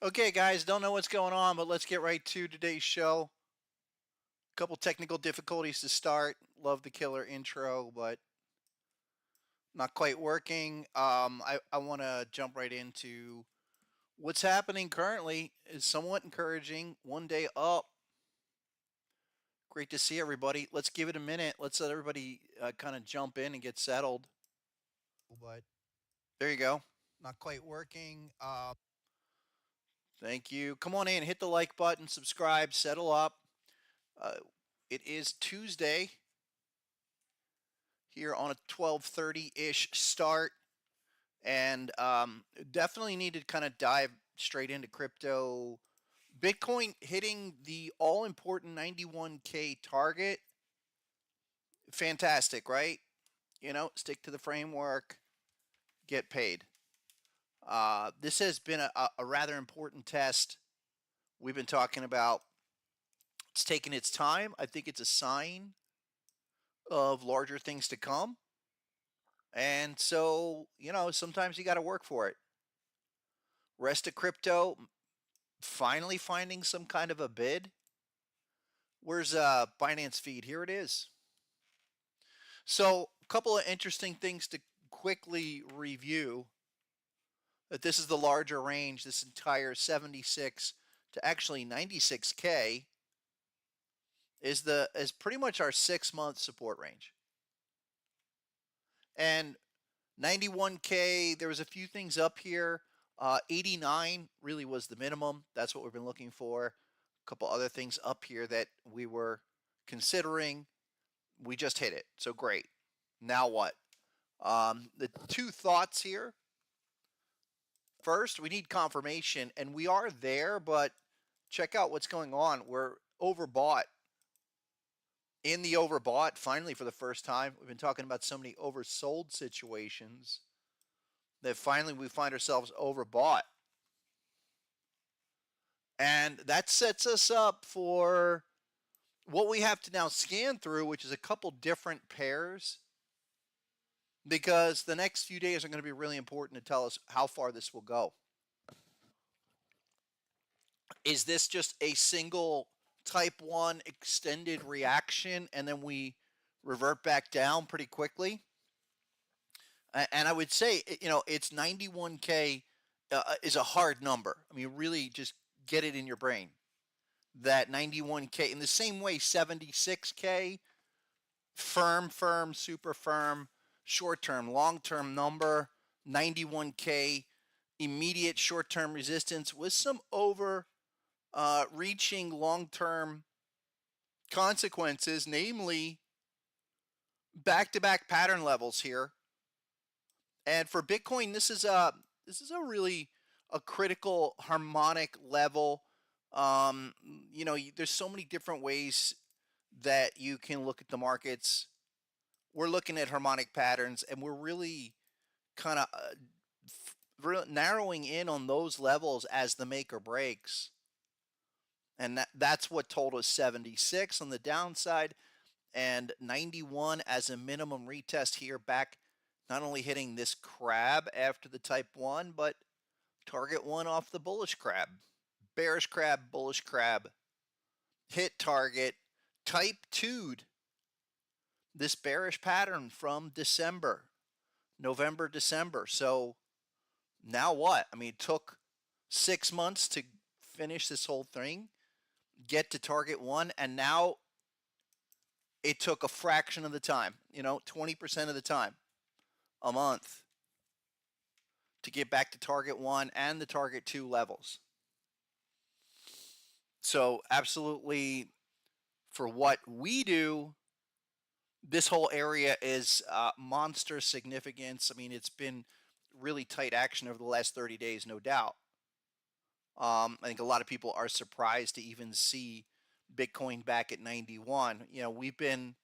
Okay, guys, don't know what's going on, but let's get right to today's show. Couple technical difficulties to start. Love the killer intro, but not quite working. I want to jump right into what's happening currently. Is somewhat encouraging. One day up. Great to see everybody. Let's give it a minute. Let's let everybody kind of jump in and get settled. But there you go. Not quite working. Thank you. Come on in, hit the like button, subscribe, settle up. Uh, it is Tuesday here on a 12:30-ish start, and definitely need to kind of dive straight into crypto. Bitcoin hitting the all-important 91K target. Fantastic, right? Stick to the framework, get paid. This has been a rather important test. We've been talking about it's taken its time. I think it's a sign of larger things to come. And so, sometimes you got to work for it. Rest of crypto finally finding some kind of a bid. Where's Binance feed? Here it is. So, a couple of interesting things to quickly review. That this is the larger range, this entire 76 to actually 96K is pretty much our 6-month support range. And 91K, there was a few things up here. 89 really was the minimum. That's what we've been looking for. A couple other things up here that we were considering. We just hit it. So great. Now what? The two thoughts here. First, we need confirmation, and we are there, but check out what's going on. We're overbought. In the overbought, finally, for the first time. We've been talking about so many oversold situations that finally we find ourselves overbought. And that sets us up for what we have to now scan through, which is a couple different pairs, because the next few days are going to be really important to tell us how far this will go. Is this just a single type 1 extended reaction and then we revert back down pretty quickly? And I would say, it's 91K is a hard number. I mean, really just get it in your brain. That 91K, in the same way, 76K, firm, super firm, short-term, long-term number, 91K, immediate short-term resistance with some reaching long-term consequences, namely back-to-back pattern levels here. And for Bitcoin, this is a really a critical harmonic level. There's so many different ways that you can look at the markets. We're looking at harmonic patterns, and we're really kind of narrowing in on those levels as the make or breaks. And that's what told us 76 on the downside and 91 as a minimum retest here, back not only hitting this crab after the type 1, but target 1 off the bullish crab. Bearish crab, bullish crab, hit target, type 2'd this bearish pattern from November, December. So now what? I mean, it took 6 months to finish this whole thing, get to target 1, and now it took a fraction of the time, 20% of the time, a month, to get back to target 1 and the target 2 levels. So absolutely, for what we do, this whole area is monster significance. I mean, it's been really tight action over the last 30 days, no doubt. I think a lot of people are surprised to even see Bitcoin back at 91. We've been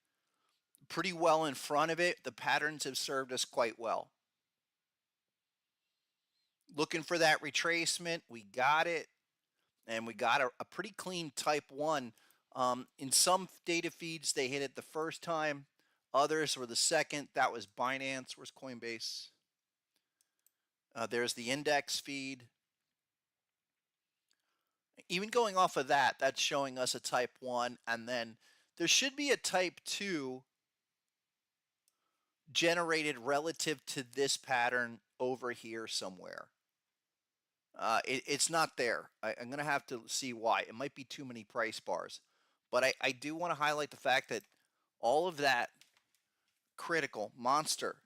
pretty well in front of it. The patterns have served us quite well. Looking for that retracement, we got it, and we got a pretty clean type 1. In some data feeds, they hit it the first time. Others were the second. That was Binance. Where's Coinbase? There's the index feed. Even going off of that, that's showing us a type 1, and then there should be a type 2 generated relative to this pattern over here somewhere. It's not there. I'm going to have to see why. It might be too many price bars. But I do want to highlight the fact that all of that critical monster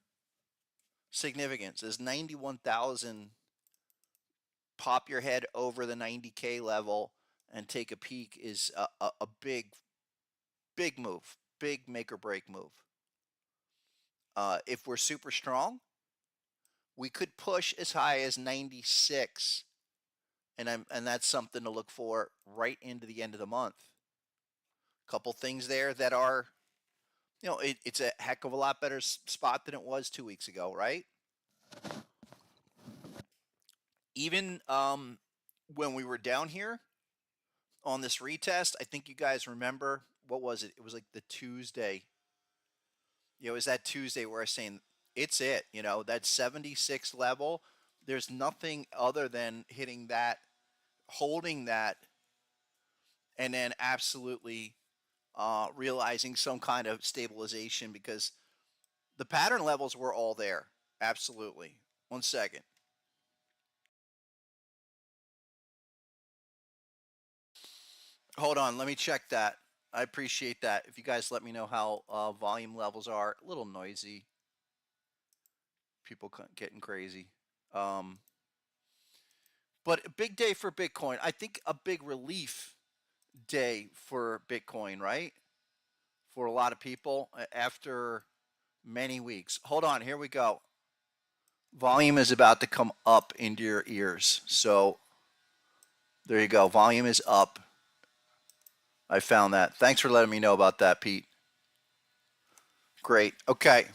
significance is 91,000. Pop your head over the 90K level and take a peek is a big move, big make or break move. If we're super strong, we could push as high as 96, and that's something to look for right into the end of the month. Couple things there that are, it's a heck of a lot better spot than it was 2 weeks ago, right? Even when we were down here on this retest, I think you guys remember, what was it? It was like the Tuesday. It was that Tuesday where I was saying it's it. That 76 level. There's nothing other than hitting that, holding that, and then absolutely realizing some kind of stabilization, because the pattern levels were all there. Absolutely. 1 second. Hold on, let me check that. I appreciate that. If you guys let me know how volume levels are. A little noisy. People getting crazy. But a big day for Bitcoin. I think a big relief day for Bitcoin, right? For a lot of people after many weeks. Hold on, here we go. Volume is about to come up into your ears. So there you go. Volume is up. I found that. Thanks for letting me know about that, Pete. Great. Okay.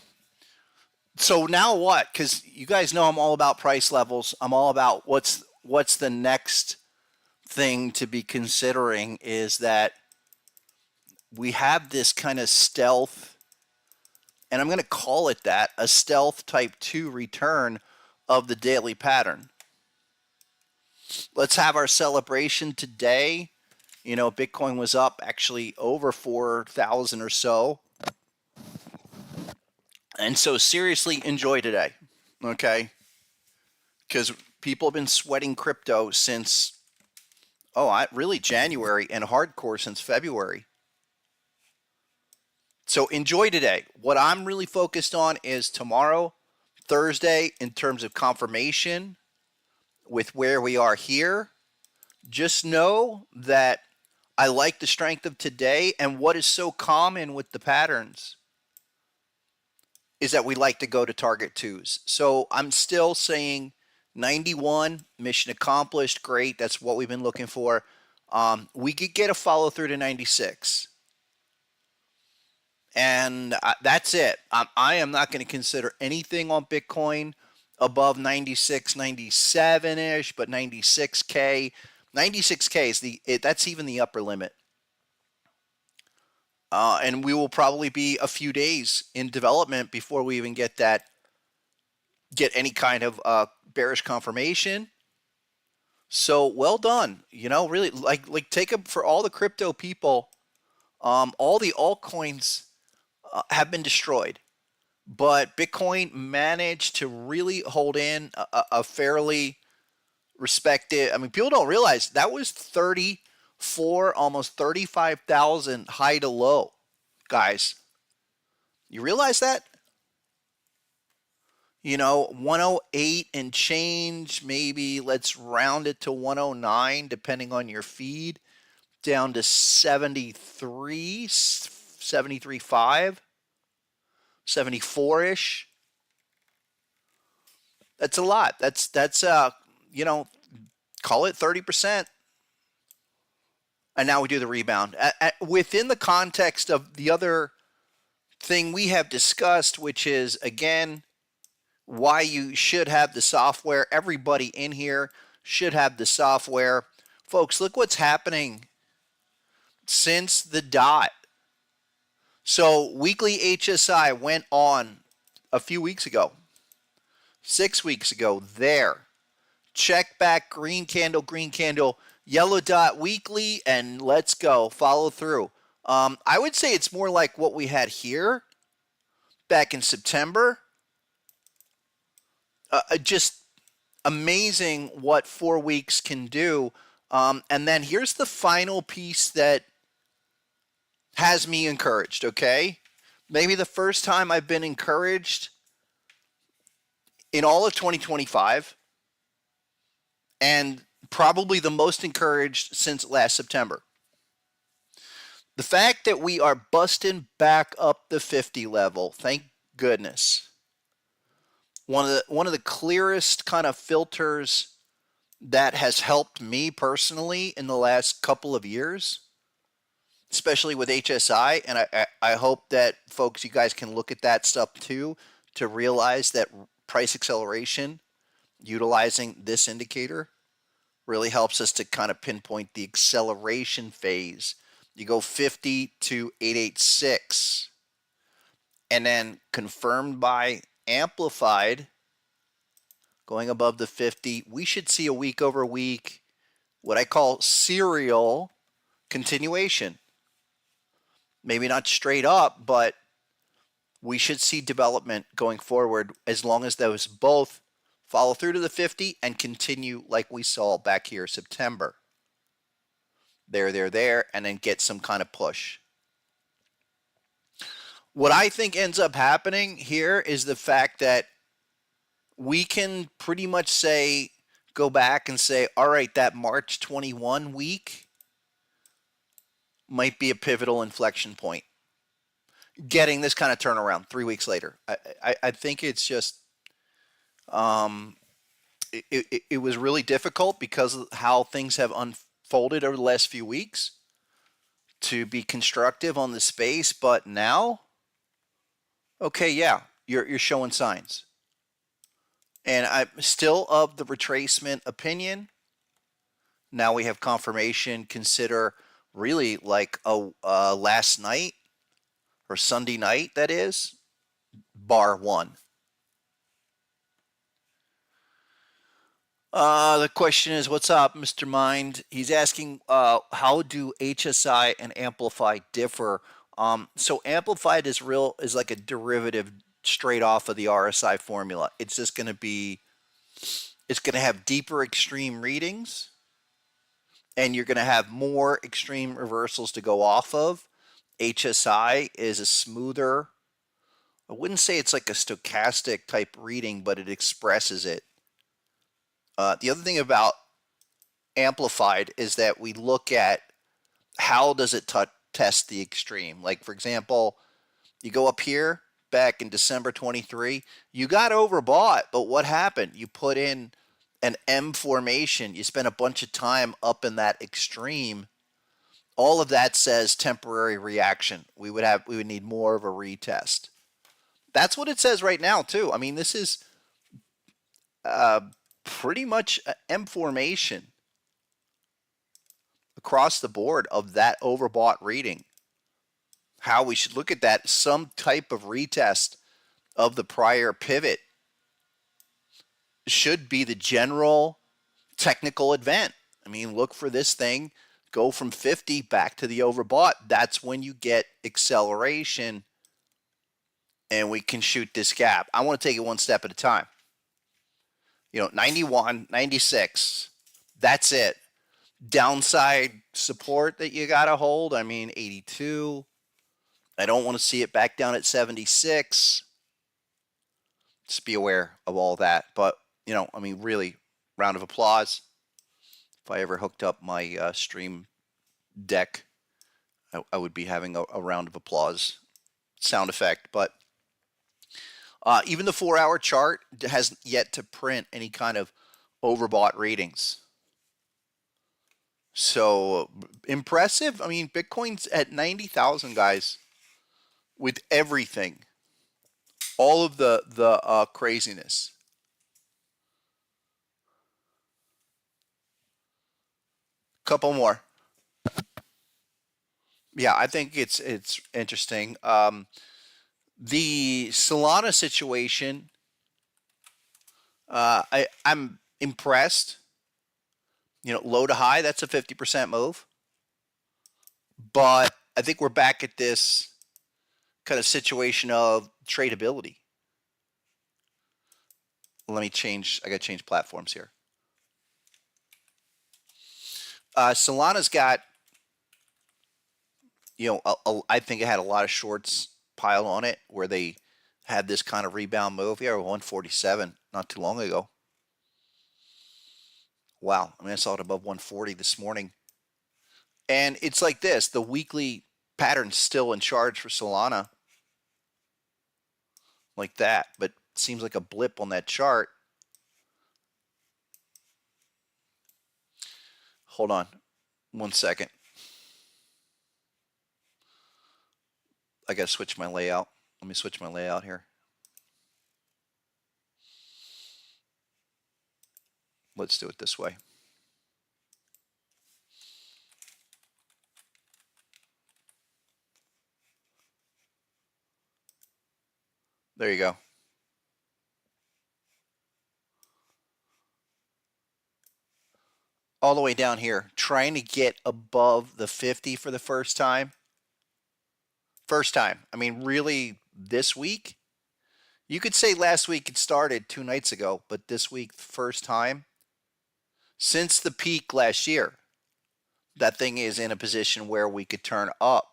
So now what? Because you guys know I'm all about price levels. I'm all about what's the next thing to be considering, is that we have this kind of stealth, and I'm going to call it that, a stealth type 2 return of the daily pattern. Let's have our celebration today. Bitcoin was up actually over 4,000 or so. And so seriously, enjoy today, okay? Because people have been sweating crypto since, really January, and hardcore since February. So enjoy today. What I'm really focused on is tomorrow, Thursday, in terms of confirmation with where we are here. Just know that I like the strength of today, and what is so common with the patterns is that we like to go to target 2s. So I'm still saying 91, mission accomplished, great. That's what we've been looking for. We could get a follow through to 96. And that's it. I am not going to consider anything on Bitcoin above 96, 97-ish, but 96K. 96K is that's even the upper limit. And we will probably be a few days in development before we even get any kind of bearish confirmation. So well done. Really like take them for all the crypto people. All the altcoins have been destroyed, but Bitcoin managed to really hold in a fairly respected. I mean, people don't realize that was 34, almost 35,000 high to low, guys. You realize that? 108 and change, maybe let's round it to 109, depending on your feed, down to 73, 73.5, 74-ish. That's a lot. That's call it 30%. And now we do the rebound. Within the context of the other thing we have discussed, which is, again, why you should have the software. Everybody in here should have the software. Folks, look what's happening since the dot. So weekly HSI went on a few weeks ago, 6 weeks ago there. Check back, green candle, Yellow dot weekly, and let's go. Follow through. I would say it's more like what we had here back in September. Just amazing what 4 weeks can do. And then here's the final piece that has me encouraged, okay? Maybe the first time I've been encouraged in all of 2025, and probably the most encouraged since last September. The fact that we are busting back up the 50 level, thank goodness. One of the clearest kind of filters that has helped me personally in the last couple of years, especially with HSI. And I hope that folks, you guys can look at that stuff too to realize that price acceleration utilizing this indicator really helps us to kind of pinpoint the acceleration phase. You go 50 to 886 and then confirmed by amplified going above the 50. We should see a week over week, what I call serial continuation. Maybe not straight up, but we should see development going forward as long as those both follow through to the 50 and continue like we saw back here September. There, and then get some kind of push. What I think ends up happening here is the fact that we can pretty much say, go back and say, all right, that March 21 week might be a pivotal inflection point. Getting this kind of turnaround 3 weeks later. I think it's just, it was really difficult because of how things have unfolded over the last few weeks to be constructive on the space. But now, okay, yeah, you're showing signs. And I'm still of the retracement opinion. Now we have confirmation. Consider really like a last night or Sunday night, that is, bar one. The question is, what's up, Mr. Mind? He's asking, how do HSI and Amplify differ? So Amplified is like a derivative straight off of the RSI formula. It's just going to be, it's going to have deeper extreme readings, and you're going to have more extreme reversals to go off of. HSI is a smoother, I wouldn't say it's like a stochastic type reading, but it expresses it. The other thing about Amplified is that we look at how does it test the extreme. Like, for example, you go up here back in December 23, you got overbought, but what happened? You put in an M formation. You spent a bunch of time up in that extreme. All of that says temporary reaction. We would need more of a retest. That's what it says right now too. I mean, this is pretty much an M formation across the board of that overbought reading. How we should look at that, some type of retest of the prior pivot should be the general technical event. I mean, look for this thing, go from 50 back to the overbought. That's when you get acceleration and we can shoot this gap. I want to take it one step at a time. 91, 96, that's it. Downside support that you got to hold, I mean, 82. I don't want to see it back down at 76. Just be aware of all that. But, I mean, really, round of applause. If I ever hooked up my stream deck, I would be having a round of applause sound effect. But even the 4-hour chart has yet to print any kind of overbought readings. So impressive. I mean, Bitcoin's at 90,000, guys, with everything, all of the craziness. Couple more. Yeah, I think it's interesting. The Solana situation, I'm impressed. low to high, that's a 50% move. But I think we're back at this kind of situation of tradability. Let me change. I got to change platforms here. Solana's got, I think it had a lot of shorts piled on it where they had this kind of rebound move. Yeah, 147 not too long ago. Wow. I mean, I saw it above 140 this morning. And it's like this. The weekly pattern's still in charge for Solana. Like that. But it seems like a blip on that chart. Hold on 1 second. I got to switch my layout. Let me switch my layout here. Let's do it this way. There you go. All the way down here, trying to get above the 50 for the first time. First time. I mean, really, this week? You could say last week it started 2 nights ago, but this week, first time since the peak last year. That thing is in a position where we could turn up,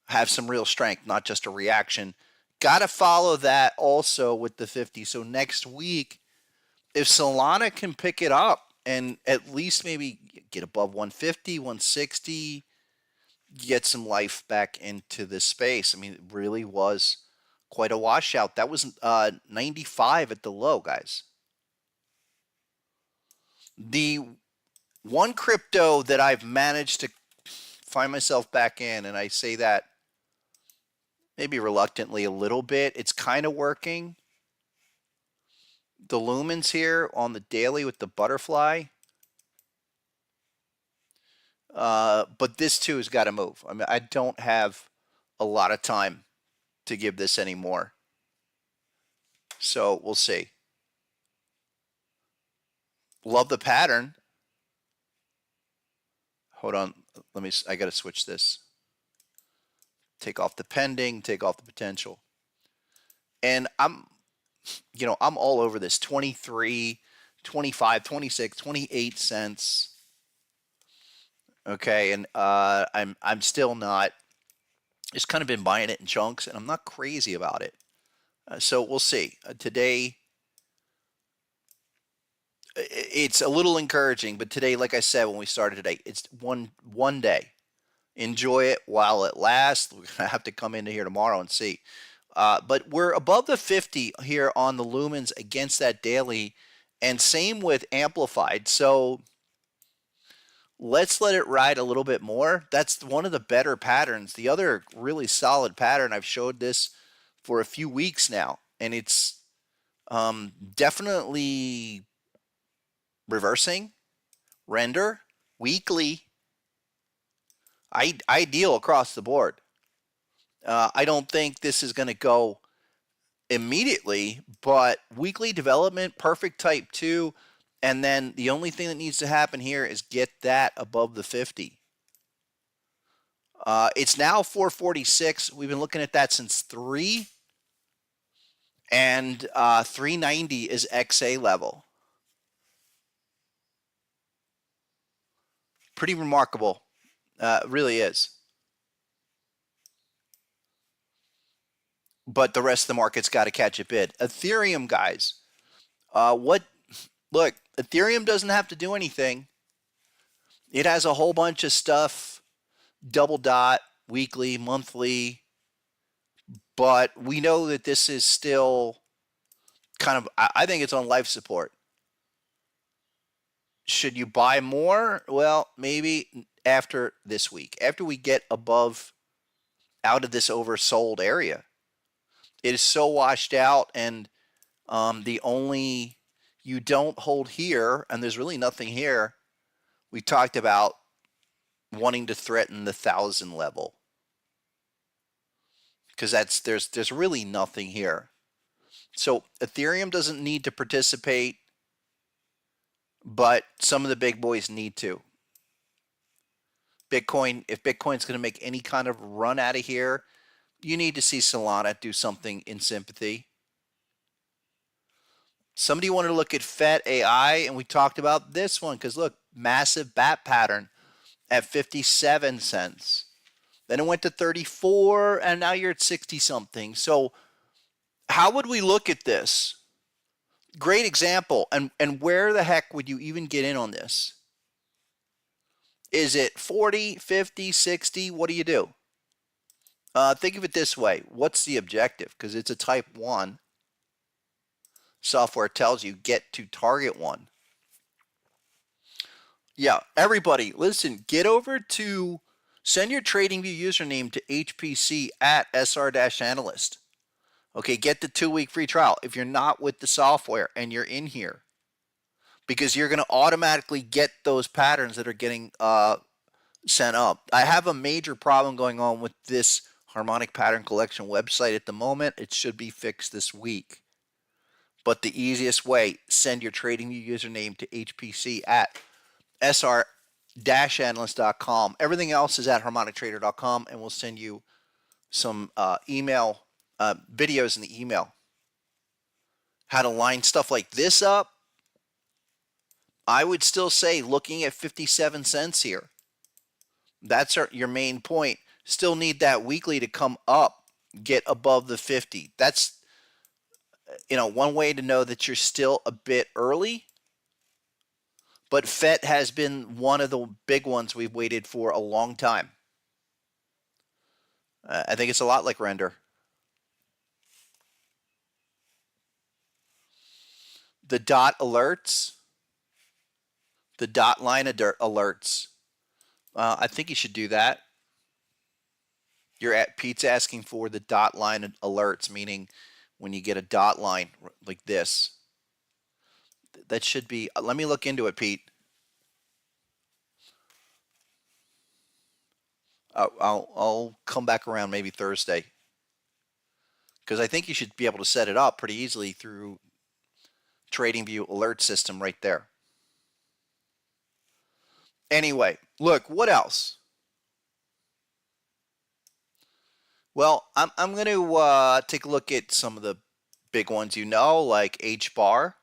have some real strength, not just a reaction. Got to follow that also with the 50. So next week, if Solana can pick it up and at least maybe get above 150, 160, get some life back into this space. I mean, it really was quite a washout. That was 95 at the low, guys. The one crypto that I've managed to find myself back in, and I say that maybe reluctantly a little bit, it's kind of working. The lumens here on the daily with the butterfly. But this too has got to move. I mean, I don't have a lot of time to give this anymore. So we'll see. Love the pattern. Hold on. I got to switch this. Take off the pending, take off the potential. And I'm all over this. 23, 25, 26, 28 cents. Okay, and I'm still not. Just kind of been buying it in chunks, and I'm not crazy about it. So we'll see. Today, it's a little encouraging, but today, like I said when we started today, it's one day. Enjoy it while it lasts. We're gonna have to come into here tomorrow and see. But we're above the 50 here on the lumens against that daily, and same with amplified. So let's let it ride a little bit more. That's one of the better patterns. The other really solid pattern, I've showed this for a few weeks now, and it's definitely reversing, render, weekly, ideal across the board. I don't think this is going to go immediately, but weekly development, perfect type 2. And then the only thing that needs to happen here is get that above the 50. It's now 446. We've been looking at that since 3. And 390 is XA level. Pretty remarkable. Really is. But the rest of the market's got to catch a bid. Ethereum, guys. Look, Ethereum doesn't have to do anything. It has a whole bunch of stuff, double dot, weekly, monthly. But we know that this is still kind of, I think it's on life support. Should you buy more? Well, maybe after this week, after we get above, out of this oversold area. It is so washed out, and you don't hold here, and there's really nothing here. We talked about wanting to threaten the 1,000 level, because there's really nothing here. So Ethereum doesn't need to participate. but some of the big boys need to. Bitcoin, if Bitcoin's going to make any kind of run out of here, you need to see Solana do something in sympathy. Somebody wanted to look at FET AI, and we talked about this one because look, massive bat pattern at 57 cents. Then it went to 34, and now you're at 60 something. So, how would we look at this? Great example. And where the heck would you even get in on this? Is it 40, 50, 60? What do you do? Think of it this way. What's the objective? Because it's a type 1. Software tells you get to target 1. Yeah, everybody, listen, get over to, send your TradingView username to HPC at SR-analyst. Okay, get the 2-week free trial if you're not with the software and you're in here, because you're going to automatically get those patterns that are getting sent up. I have a major problem going on with this Harmonic Pattern Collection website at the moment. It should be fixed this week. But the easiest way, send your TradingView username to HPC at SR-analyst.com. Everything else is at harmonictrader.com, and we'll send you some email videos in the email. How to line stuff like this up. I would still say looking at 57 cents here. That's your main point. Still need that weekly to come up, get above the 50. That's, one way to know that you're still a bit early. But FET has been one of the big ones we've waited for a long time. I think it's a lot like render. The dot alerts, the dot line alerts. I think you should do that. Pete's asking for the dot line alerts, meaning when you get a dot line like this. That should be, let me look into it, Pete. I'll come back around maybe Thursday, because I think you should be able to set it up pretty easily through TradingView alert system right there. Anyway, look, what else? Well, I'm going to take a look at some of the big ones, like H-bar.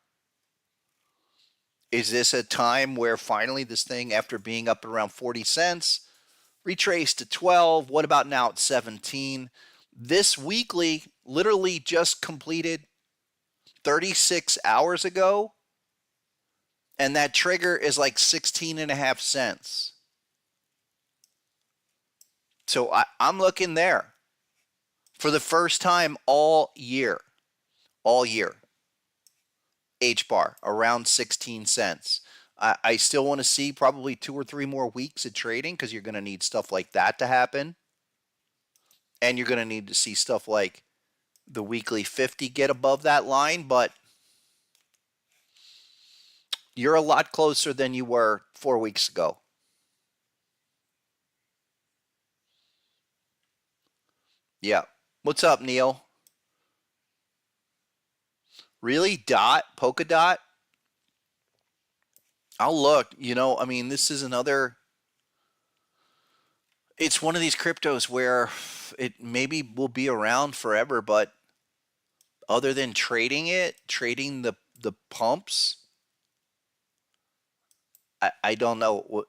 Is this a time where finally this thing, after being up around 40 cents, retraced to 12? What about now at 17? This weekly literally just completed 36 hours ago, and that trigger is like 16.5 cents. So I'm looking there for the first time all year. H-bar around 16 cents. I still want to see probably 2 or 3 more weeks of trading, because you're going to need stuff like that to happen. And you're going to need to see stuff like the weekly 50 get above that line, but you're a lot closer than you were 4 weeks ago. Yeah. What's up, Neil? Really? Polka dot? I'll look. This is another. It's one of these cryptos where it maybe will be around forever, but other than trading the pumps, I don't know.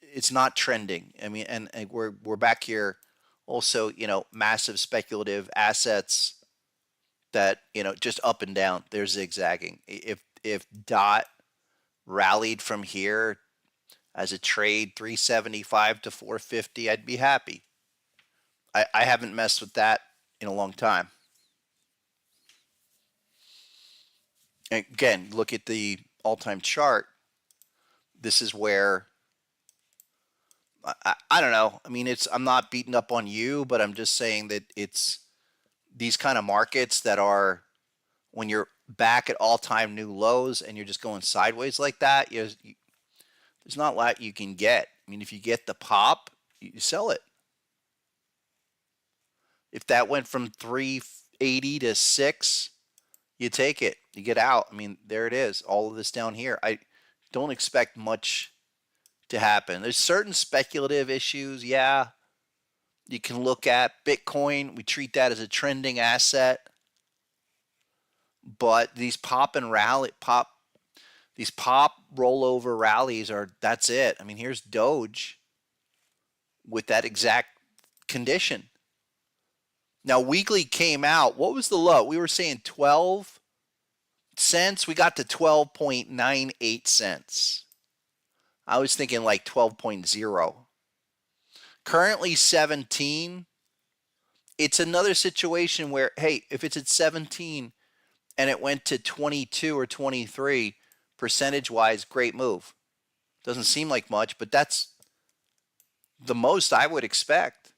It's not trending. And we're back here. Also, massive speculative assets that, just up and down. They're zigzagging. If DOT rallied from here as a trade 375 to 450, I'd be happy. I haven't messed with that in a long time. Again, look at the all-time chart. This is where I don't know. I'm not beating up on you, but I'm just saying that it's these kind of markets that are, when you're back at all-time new lows and you're just going sideways like that, there's not a lot you can get. If you get the pop, you sell it. If that went from 380 to 6, you take it. You get out. There it is. All of this down here. don't expect much to happen. There's certain speculative issues, yeah. You can look at Bitcoin. We treat that as a trending asset. But these pop rollover rallies that's it. I mean, here's Doge with that exact condition. Now, weekly came out. What was the low? We were saying 12 cents. We got to 12.98 cents. I was thinking like 12.0. Currently 17. It's another situation where, hey, if it's at 17 and it went to 22 or 23, percentage-wise, great move. Doesn't seem like much, but that's the most I would expect.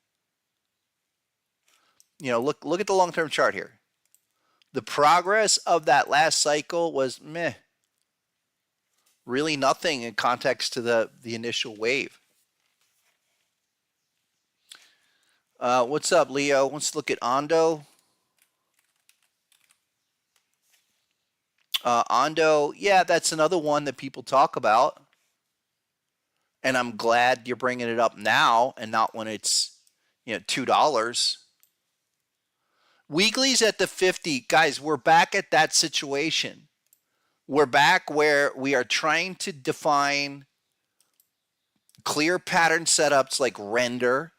You know, look at the long-term chart here. The progress of that last cycle was meh. Really nothing in context to the initial wave. What's up, Leo? Let's look at Ondo. Ondo, yeah, that's another one that people talk about. And I'm glad you're bringing it up now and not when it's, $2. Weekly's at the 50. Guys, we're back at that situation. We're back where we are trying to define clear pattern setups like render.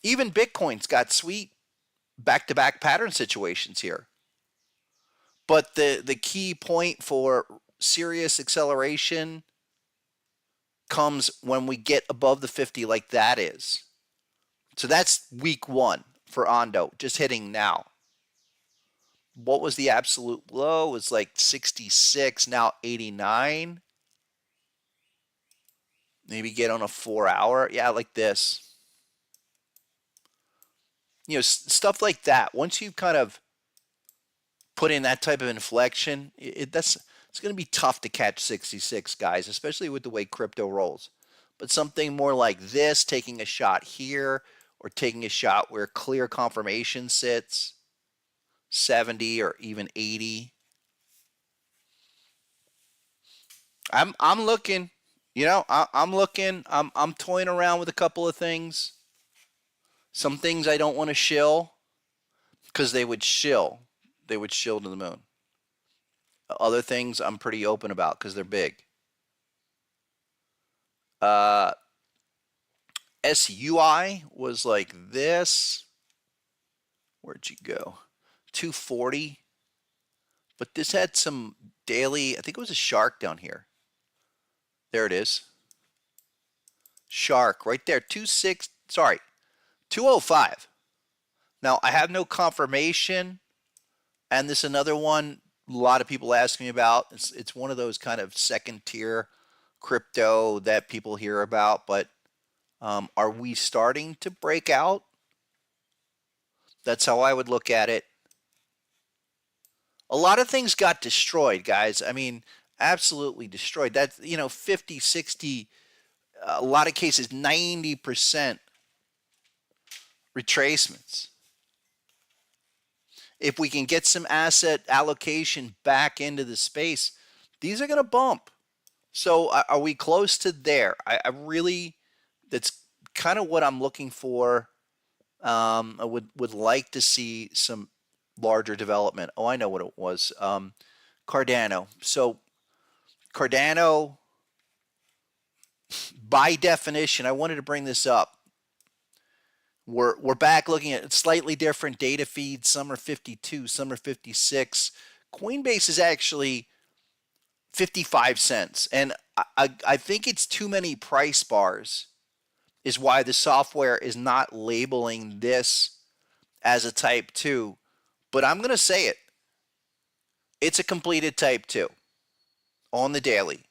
Even Bitcoin's got sweet back-to-back pattern situations here. But the key point for serious acceleration comes when we get above the 50 like that is. So that's week one for Ondo, just hitting now. What was the absolute low? It was like 66, now 89. Maybe get on a 4-hour. Yeah, like this. Stuff like that. Once you've kind of put in that type of inflection, it's going to be tough to catch 66, guys, especially with the way crypto rolls. But something more like this, taking a shot here or taking a shot where clear confirmation sits, 70 or even 80. I'm looking, I'm looking. I'm toying around with a couple of things. Some things I don't want to shill because they would shill. They would shill to the moon. Other things I'm pretty open about because they're big. SUI was like this. Where'd you go? 240. But this had some daily, I think it was a shark down here. There it is. Shark right there. 205. Now, I have no confirmation. And this another one a lot of people ask me about. It's one of those kind of second tier crypto that people hear about. But are we starting to break out? That's how I would look at it. A lot of things got destroyed, guys. I mean, absolutely destroyed. That's, 50, 60, a lot of cases, 90% retracements. If we can get some asset allocation back into the space, these are going to bump. So are we close to there? I really, that's kind of what I'm looking for. I would like to see some larger development. Oh, I know what it was. Cardano. So Cardano, by definition, I wanted to bring this up. We're back looking at slightly different data feeds. Some are 52, some are 56. Coinbase is actually 55 cents. And I think it's too many price bars is why the software is not labeling this as a type 2. But I'm going to say it. It's a completed type 2 on the daily.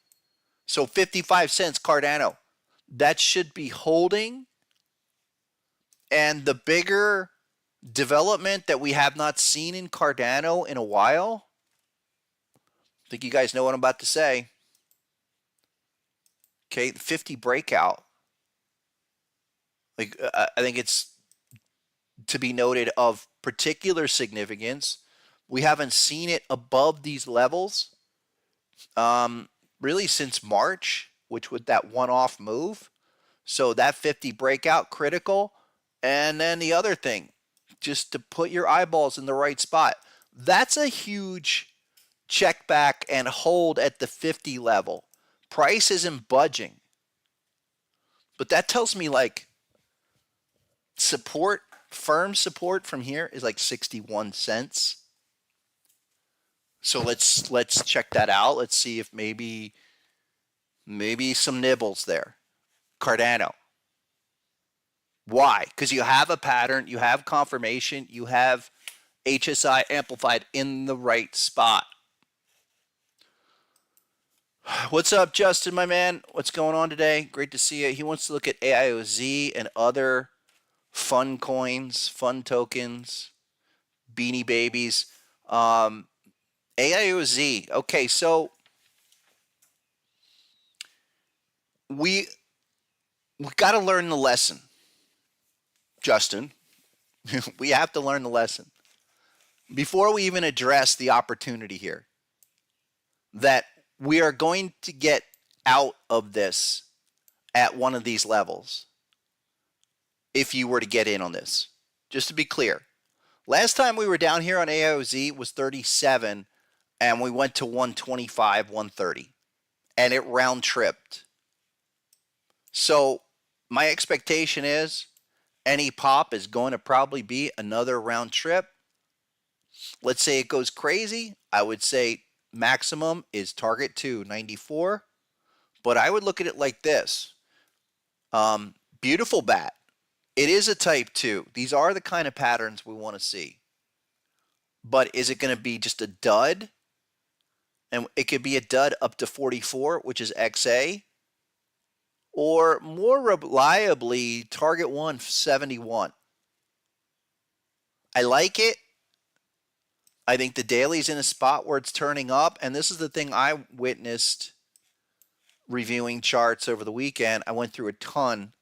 So 55 cents Cardano. That should be holding. And the bigger development that we have not seen in Cardano in a while, I think you guys know what I'm about to say. Okay, 50 breakout. Like I think it's to be noted of particular significance. We haven't seen it above these levels. really since March, which with that one-off move. So that 50 breakout critical. And then the other thing, just to put your eyeballs in the right spot. That's a huge check back and hold at the 50 level. Price isn't budging. But that tells me like support, firm support from here is like 61 cents. So let's check that out. Let's see if maybe some nibbles there. Cardano. Why? Because you have a pattern, you have confirmation, you have HSI amplified in the right spot. What's up, Justin, my man? What's going on today? Great to see you. He wants to look at AIOZ and other fun coins, fun tokens, beanie babies. AIOZ. Okay, so we got to learn the lesson, Justin. We have to learn the lesson before we even address the opportunity here, that we are going to get out of this at one of these levels if you were to get in on this. Just to be clear, last time we were down here on AIOZ was 37, and we went to 125, 130, and it round tripped. So my expectation is any pop is going to probably be another round trip. Let's say it goes crazy. I would say maximum is target 294, but I would look at it like this. Beautiful bat. It is a type 2. These are the kind of patterns we want to see. But is it going to be just a dud? And it could be a dud up to 44, which is XA. Or more reliably, target 171. I like it. I think the daily's in a spot where it's turning up. And this is the thing I witnessed reviewing charts over the weekend. I went through a ton.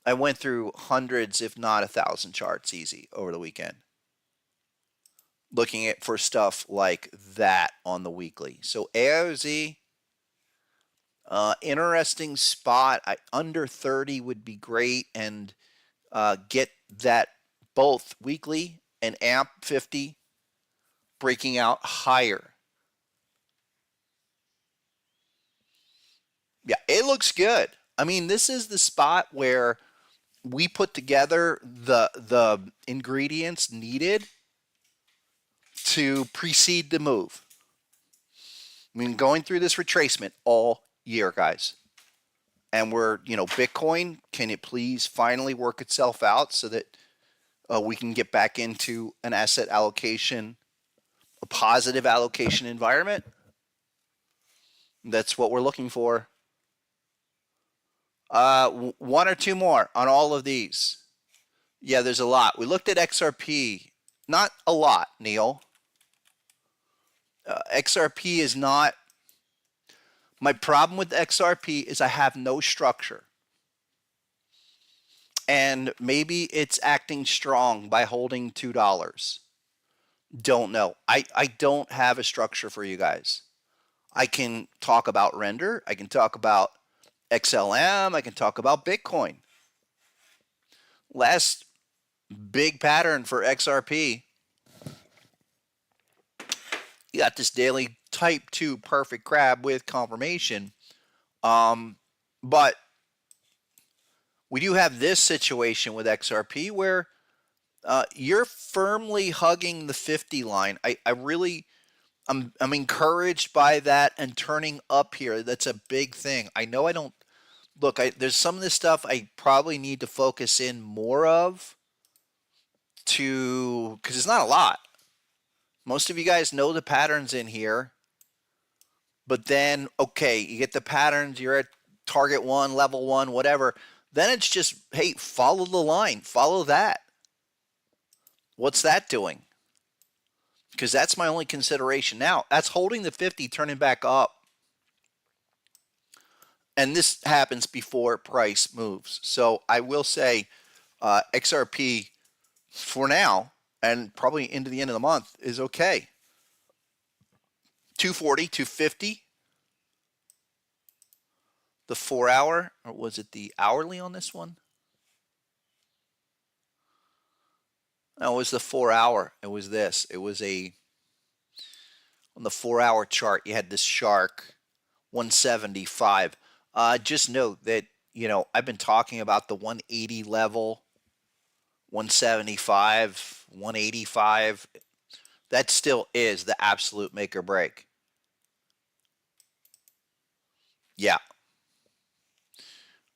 I went through hundreds, if not 1,000 charts easy over the weekend, looking at for stuff like that on the weekly. So AOZ, interesting spot. Under 30 would be great, and get that both weekly and AMP 50 breaking out higher. Yeah, it looks good. I mean, this is the spot where we put together the ingredients needed to precede the move. I mean, going through this retracement all year, guys. And we're, Bitcoin, can it please finally work itself out so that we can get back into an asset allocation, a positive allocation environment? That's what we're looking for. One or two more on all of these. Yeah, there's a lot. We looked at XRP. Not a lot, Neil. XRP is not. My problem with XRP is I have no structure. And maybe it's acting strong by holding $2. Don't know. I don't have a structure for you guys. I can talk about Render. I can talk about XLM. I can talk about Bitcoin. Last big pattern for XRP. You got this daily type 2 perfect crab with confirmation. But we do have this situation with XRP where you're firmly hugging the 50 line. I'm encouraged by that and turning up here. That's a big thing. I know I don't look. There's some of this stuff I probably need to focus in more of because it's not a lot. Most of you guys know the patterns in here, but then, okay, you get the patterns, you're at target 1, level 1, whatever. Then it's just, hey, follow the line, follow that. What's that doing? Because that's my only consideration now. That's holding the 50, turning back up. And this happens before price moves. So I will say XRP for now, and probably into the end of the month, is okay. 240, 250. The 4 hour, or was it the hourly on this one? No, it was the 4 hour. It was this. It was on the 4 hour chart, you had this shark 175. Just note that, I've been talking about the 180 level, 175, 185. That still is the absolute make or break. Yeah.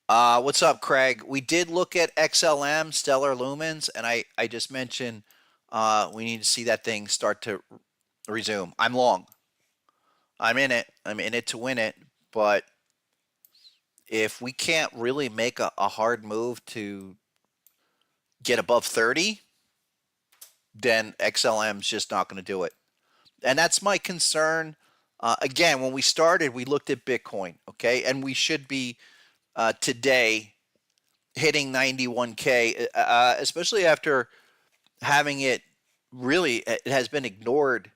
What's up, Craig? We did look at XLM, Stellar Lumens, and I just mentioned we need to see that thing start to resume. I'm long. I'm in it. I'm in it to win it. But if we can't really make a hard move to get above 30, then XLM's just not going to do it. And that's my concern. Again, when we started, we looked at Bitcoin, okay? And we should be today hitting 91K, especially after having it really, it has been ignored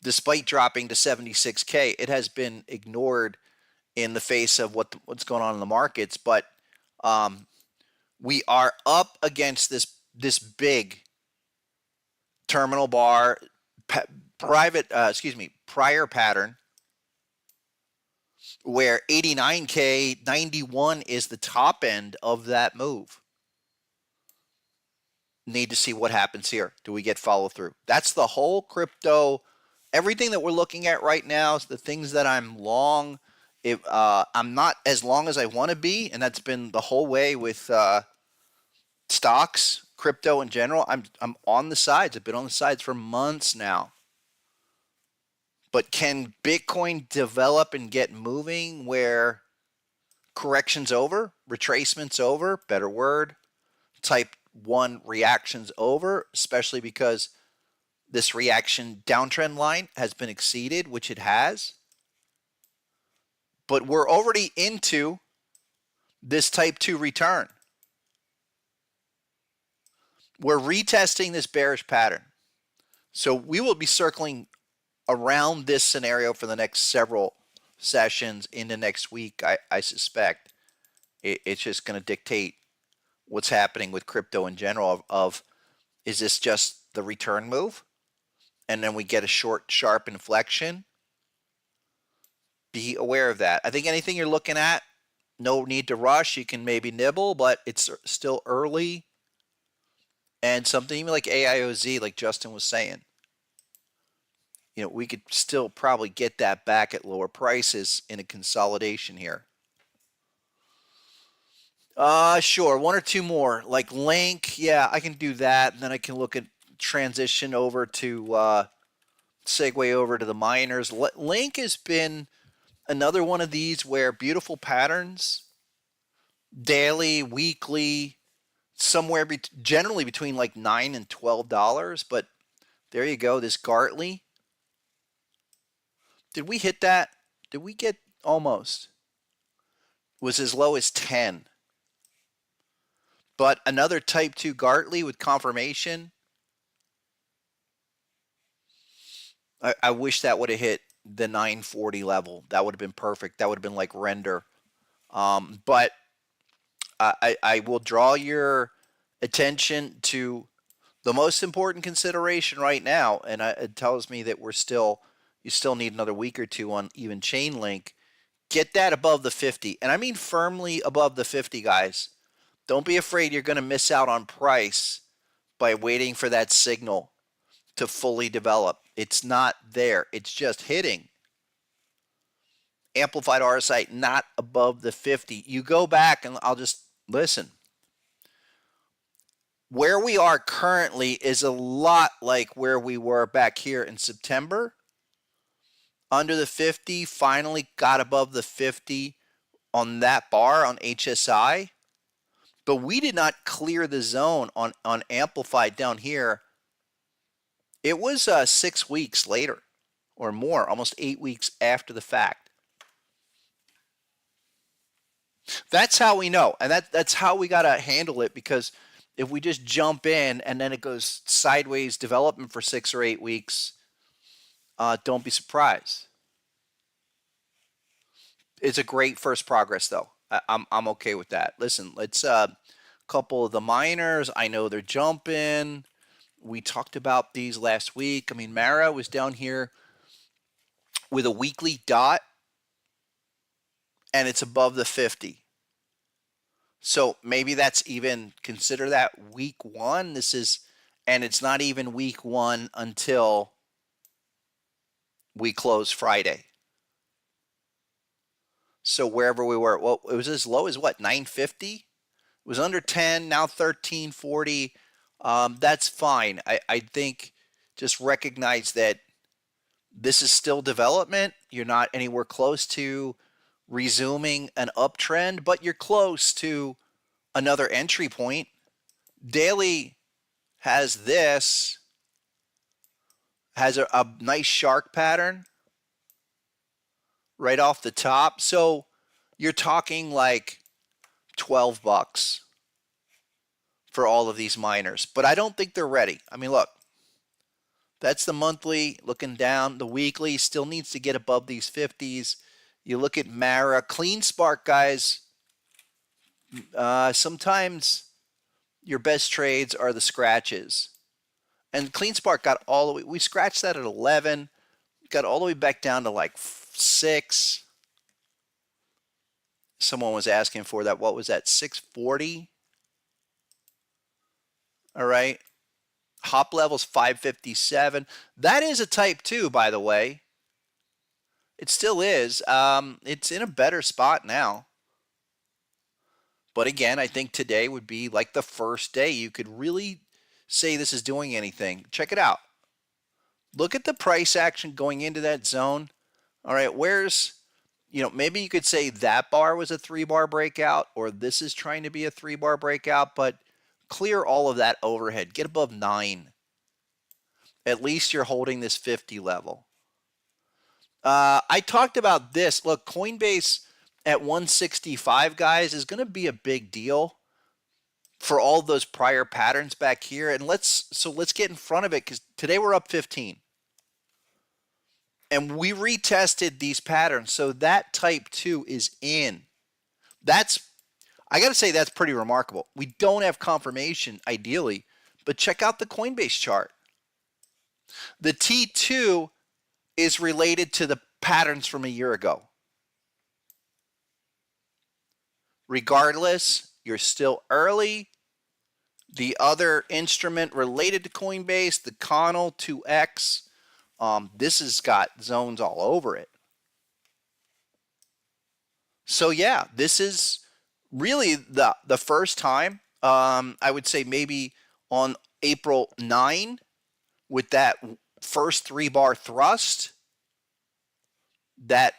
despite dropping to 76K. It has been ignored in the face of what's going on in the markets. But we are up against this big terminal bar prior pattern where 89K, 91 is the top end of that move. Need to see what happens here. Do we get follow through? That's the whole crypto. Everything that we're looking at right now is the things that I'm long. If I'm not as long as I want to be, and that's been the whole way with stocks, crypto in general. I'm on the sides. I've been on the sides for months now. But can Bitcoin develop and get moving where correction's over, retracement's over, better word, type 1 reaction's over, especially because this reaction downtrend line has been exceeded, which it has. But we're already into this type 2 return. We're retesting this bearish pattern. So we will be circling around this scenario for the next several sessions into next week. I suspect it's just going to dictate what's happening with crypto in general of is this just the return move? And then we get a short, sharp inflection. Be aware of that. I think anything you're looking at, no need to rush. You can maybe nibble, but it's still early. And something even like AIOZ, like Justin was saying, we could still probably get that back at lower prices in a consolidation here. Sure. One or two more. Like Link, yeah, I can do that. And then I can look at transition over to segue over to the miners. Link has been another one of these where beautiful patterns, daily, weekly, somewhere generally between like $9 and $12. But there you go. This Gartley. Did we hit that? Did we get almost? It was as low as 10. But another type 2 Gartley with confirmation. I wish that would have hit the 940 level. That would have been perfect. That would have been like render. But I will draw your attention to the most important consideration right now, and it tells me that you still need another week or two on even chain link. Get that above the 50, and I mean firmly above the 50, guys. Don't be afraid you're going to miss out on price by waiting for that signal to fully develop. It's not there. It's just hitting. Amplified RSI not above the 50. You go back and I'll just listen. Where we are currently is a lot like where we were back here in September. Under the 50, finally got above the 50 on that bar on HSI. But we did not clear the zone on Amplified down here. It was 6 weeks later or more, almost 8 weeks after the fact. That's how we know. And that's how we got to handle it, because if we just jump in and then it goes sideways development for 6 or 8 weeks, don't be surprised. It's a great first progress, though. I'm okay with that. Listen, let's couple of the miners. I know they're jumping. We talked about these last week. I mean, Mara was down here with a weekly dot, and it's above the 50. So maybe that's even consider that week one. And it's not even week one until we close Friday. So wherever we were, well, it was as low as what, 950? It was under 10, now 1340. That's fine. I think just recognize that this is still development. You're not anywhere close to resuming an uptrend, but you're close to another entry point. Daily has a nice shark pattern right off the top. So you're talking like $12 for all of these miners, but I don't think they're ready. I mean, look, that's the monthly looking down. The weekly still needs to get above these 50s. You look at Mara, Clean Spark, guys. Sometimes your best trades are the scratches. And Clean Spark got all the way, we scratched that at 11, got all the way back down to like 6. Someone was asking for that. What was that? 640? All right. Hop level's 557. That is a type 2, by the way. It still is. It's in a better spot now. But again, I think today would be like the first day you could really say this is doing anything. Check it out. Look at the price action going into that zone. All right, maybe you could say that bar was a 3-bar breakout, or this is trying to be a 3-bar breakout, but clear all of that overhead. Get above 9. At least you're holding this 50 level. I talked about this. Look, Coinbase at 165, guys, is going to be a big deal for all those prior patterns back here. And let's get in front of it, because today we're up 15. And we retested these patterns. So that type 2 is in. I got to say, that's pretty remarkable. We don't have confirmation, ideally, but check out the Coinbase chart. The T2 is related to the patterns from a year ago. Regardless, you're still early. The other instrument related to Coinbase, the Connell 2X, this has got zones all over it. So yeah, this is really the first time, I would say maybe on April 9 with that first 3-bar thrust, that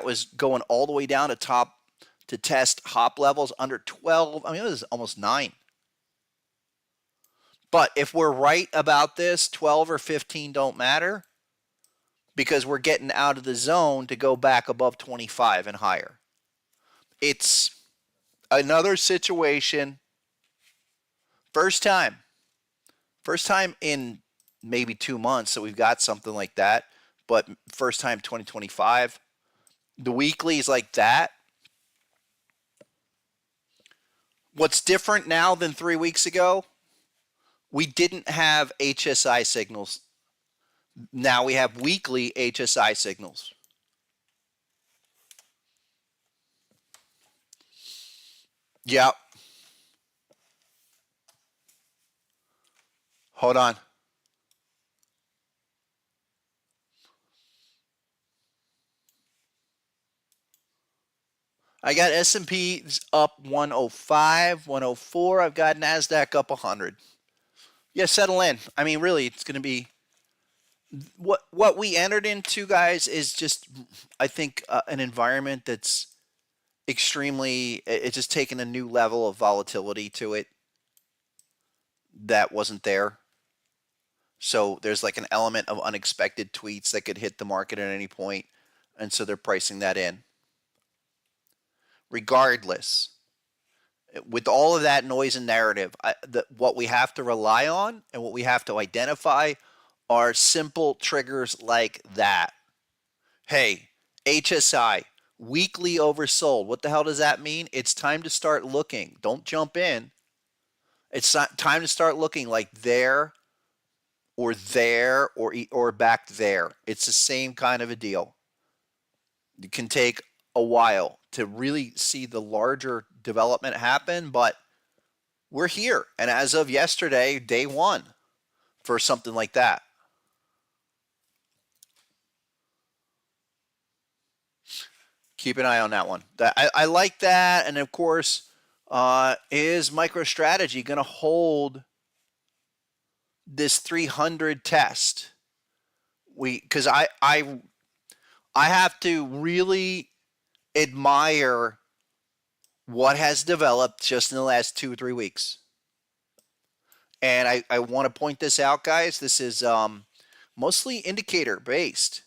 was going all the way down to top to test hop levels under 12. I mean, it was almost 9. But if we're right about this, 12 or 15 don't matter, because we're getting out of the zone to go back above 25 and higher. It's another situation. First time in maybe 2 months that we've got something like that, but first time 2025. The weekly is like that. What's different now than 3 weeks ago? We didn't have HSI signals. Now we have weekly HSI signals. Yep. Hold on. I got S&P up 105, 104. I've got Nasdaq up 100. Yeah, settle in. I mean, really, it's going to be what we entered into, guys, is just, I think, an environment that's extremely, it's just taken a new level of volatility to it that wasn't there. So there's like an element of unexpected tweets that could hit the market at any point, and so they're pricing that in. Regardless, with all of that noise and narrative, what we have to rely on and what we have to identify are simple triggers like that. Hey, HSI, Weekly oversold. What the hell does that mean? It's time to start looking. Don't jump in. It's not time to start looking like there or back there. It's the same kind of a deal. It can take a while to really see the larger development happen, but we're here. And as of yesterday, day one for something like that. Keep an eye on that one. I like that. And of course, is MicroStrategy going to hold this 300 test? Because I have to really admire what has developed just in the last 2 or 3 weeks. And I want to point this out, guys. This is mostly indicator based.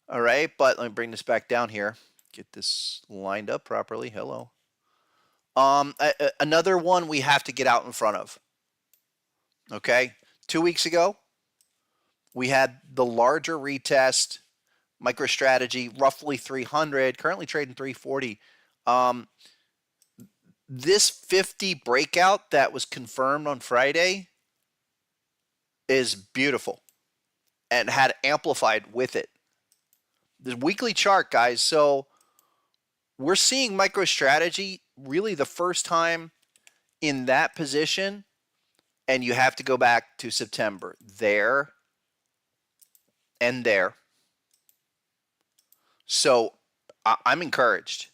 All right, but let me bring this back down here. Get this lined up properly. Hello. Another one we have to get out in front of. Okay, 2 weeks ago, we had the larger retest, MicroStrategy, roughly 300, currently trading 340. This 50 breakout that was confirmed on Friday is beautiful and had amplified with it. The weekly chart, guys. So we're seeing MicroStrategy really the first time in that position, and you have to go back to September. There and there. So I'm encouraged.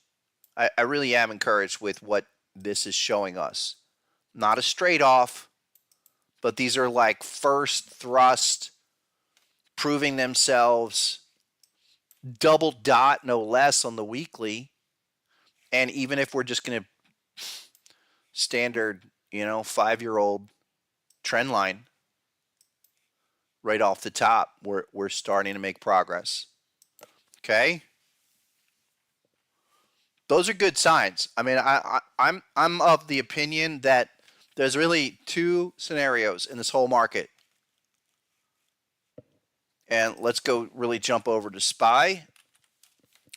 I really am encouraged with what this is showing us. Not a straight off, but these are like first thrust, proving themselves. Double dot, no less, on the weekly. And even if we're just going to standard, 5-year-old trend line right off the top, we're starting to make progress. Okay? Those are good signs. I mean, I'm of the opinion that there's really 2 scenarios in this whole market. And let's go really jump over to SPY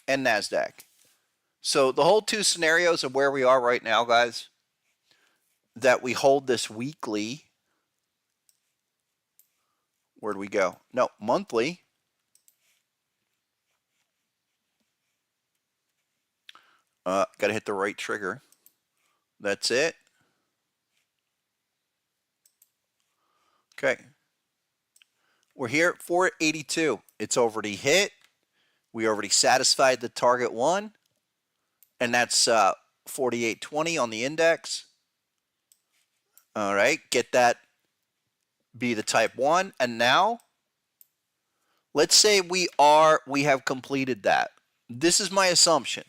and Nasdaq. So the whole 2 scenarios of where we are right now, guys, that we hold this weekly. Where'd we go? No, monthly. Got to hit the right trigger. That's it. Okay. We're here at 482. It's already hit. We already satisfied the target 1. And that's 4820 on the index. All right. Get that be the type 1. And now, let's say we have completed that. This is my assumption.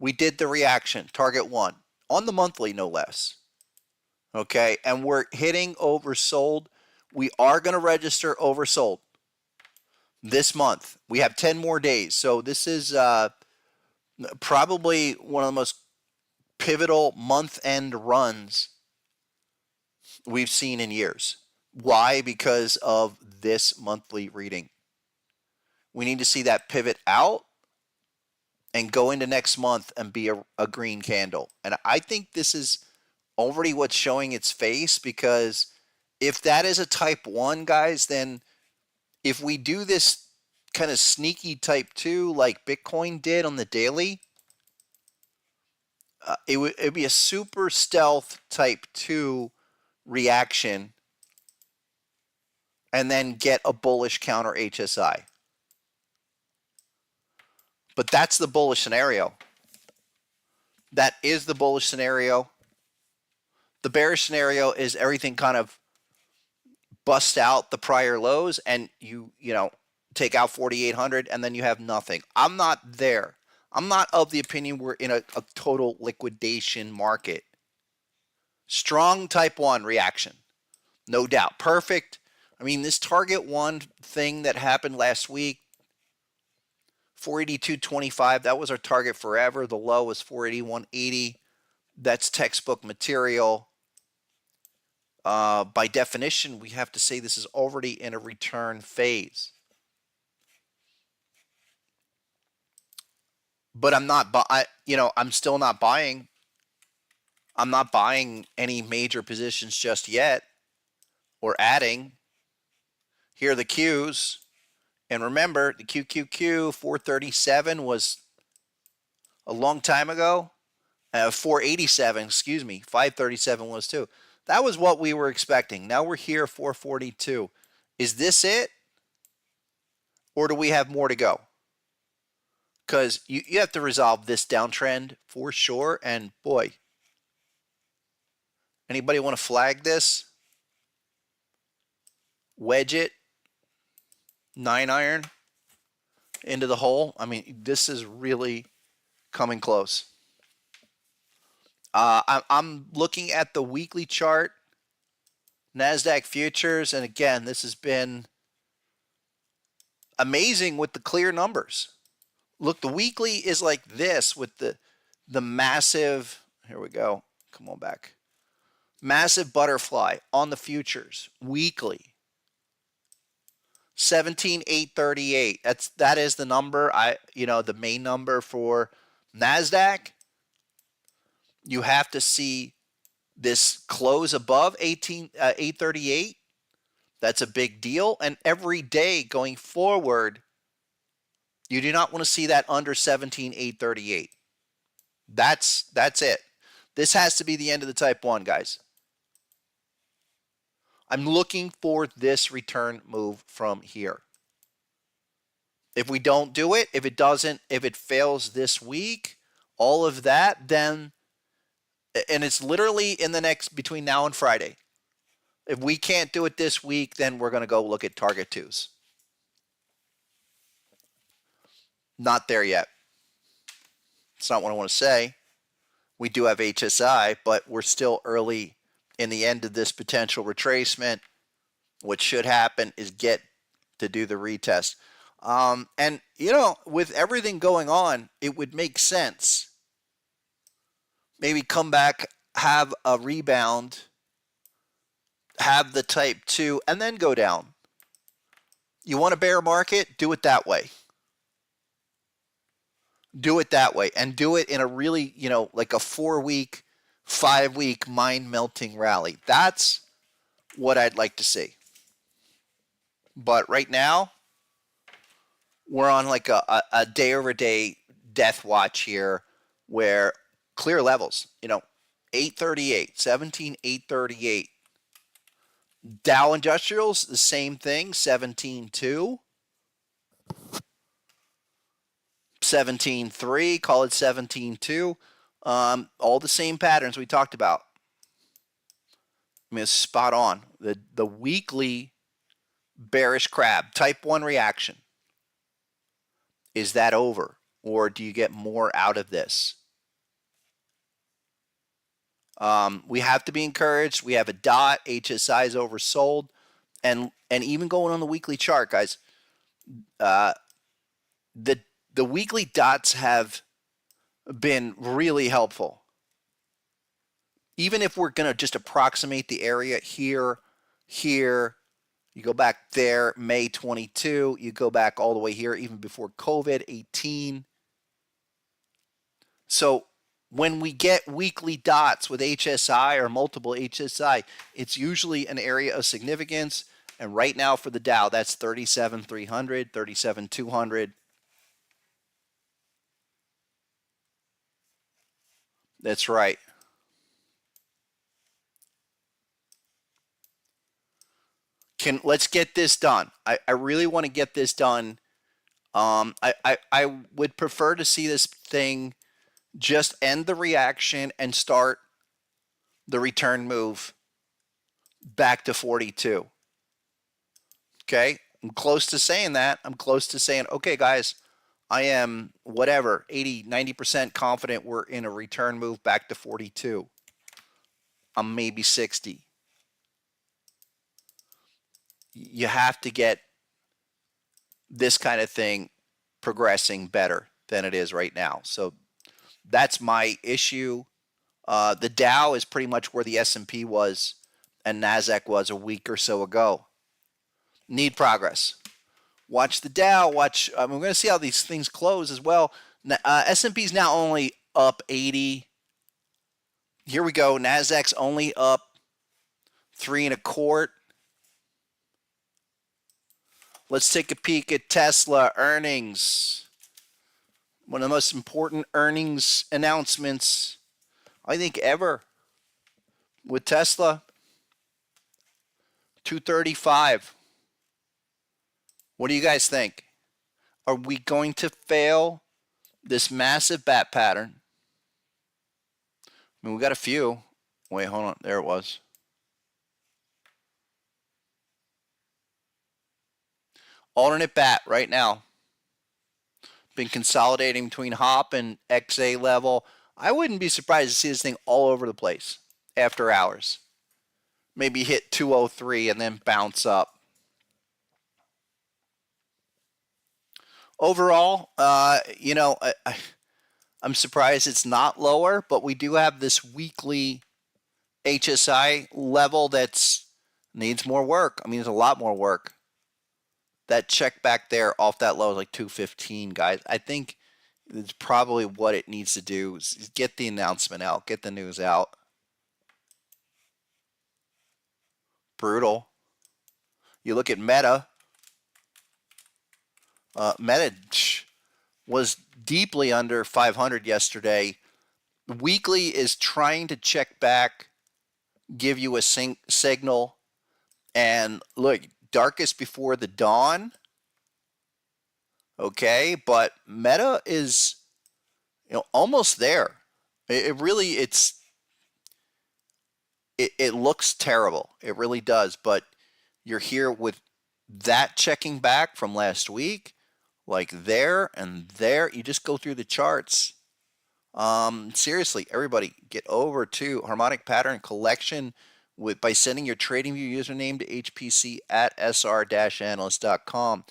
We did the reaction, target 1, on the monthly, no less. Okay, and we're hitting oversold. We are going to register oversold this month. We have 10 more days. So this is probably one of the most pivotal month-end runs we've seen in years. Why? Because of this monthly reading. We need to see that pivot out and go into next month and be a green candle. And I think this is already what's showing its face, because if that is a type 1, guys, then if we do this kind of sneaky type 2 like Bitcoin did on the daily, it'd be a super stealth type 2 reaction and then get a bullish counter HSI. But that's the bullish scenario. That is the bullish scenario. The bearish scenario is everything kind of bust out the prior lows and you take out 4,800 and then you have nothing. I'm not there. I'm not of the opinion we're in a total liquidation market. Strong type 1 reaction. No doubt. Perfect. I mean, this target 1 thing that happened last week, 482.25, that was our target forever. The low was 481.80. That's textbook material. By definition, we have to say this is already in a return phase. but I'm still not buying. I'm not buying any major positions just yet or adding. Here are the Qs. And remember, the QQQ 437 was a long time ago. 487, excuse me, 537 was too. That was what we were expecting. Now we're here, 442. Is this it? Or do we have more to go? Because you have to resolve this downtrend for sure. And boy, anybody want to flag this? Wedge it, 9-iron into the hole. I mean, this is really coming close. I'm looking at the weekly chart, Nasdaq futures, and again, this has been amazing with the clear numbers. Look, the weekly is like this with the massive, here we go, come on back, massive butterfly on the futures, weekly. 17,838. That is the number. The main number for Nasdaq. You have to see this close above 838. That's a big deal. And every day going forward, you do not want to see that under 17,838. That's it. This has to be the end of the type 1, guys. I'm looking for this return move from here. If we don't do it, if it fails this week, all of that, then, and it's literally in the next, between now and Friday. If we can't do it this week, then we're going to go look at target 2s. Not there yet. It's not what I want to say. We do have HSI, but we're still early in the end of this potential retracement. What should happen is get to do the retest. And, with everything going on, it would make sense. Maybe come back, have a rebound, have the type 2, and then go down. You want a bear market? Do it that way. Do it that way. And do it in a really, like a 4-week, 5-week mind-melting rally. That's what I'd like to see. But right now, we're on like a day-over-day death watch here where clear levels, 838, 17,838. Dow Industrials, the same thing, 17.2. 17.3, call it 17.2. All the same patterns we talked about. I mean, it's spot on. The weekly bearish crab, type 1 reaction. Is that over? Or do you get more out of this? We have to be encouraged. We have a dot. HSI is oversold. And even going on the weekly chart, guys, the weekly dots have been really helpful. Even if we're going to just approximate the area here, you go back there, May 22, you go back all the way here, even before COVID, 18. So when we get weekly dots with HSI or multiple HSI, it's usually an area of significance. And right now for the Dow, that's 37,300, 37,200. That's right. Let's get this done. I really want to get this done. I would prefer to see this thing just end the reaction and start the return move back to 42. Okay, I'm close to saying that. I'm close to saying, okay, guys, I am 80, 90% confident we're in a return move back to 42. I'm maybe 60. You have to get this kind of thing progressing better than it is right now. So that's my issue. The Dow is pretty much where the S&P was and Nasdaq was a week or so ago. Need progress. Watch the Dow. We're going to see how these things close as well. S&P is now only up 80. Here we go. Nasdaq's only up 3.25. Let's take a peek at Tesla earnings. One of the most important earnings announcements, I think, ever with Tesla. 235. What do you guys think? Are we going to fail this massive bat pattern? I mean, we got a few. Wait, hold on. There it was. Alternate bat right now. Been consolidating between Hop and XA level. I wouldn't be surprised to see this thing all over the place after hours. Maybe hit 203 and then bounce up. Overall, I'm surprised it's not lower, but we do have this weekly HSI level that's needs more work. I mean, there's a lot more work. That check back there off that low is like 215, guys. I think it's probably what it needs to do is get the announcement out, get the news out. Brutal. You look at Meta. Meta was deeply under 500 yesterday. Weekly is trying to check back, give you a signal, and look, darkest before the dawn. Okay, but Meta is, almost there. It looks terrible. It really does. But you're here with that checking back from last week, like there and there. You just go through the charts. Seriously, everybody, get over to Harmonic Pattern Collection by sending your TradingView username to hpc@sr-analyst.com.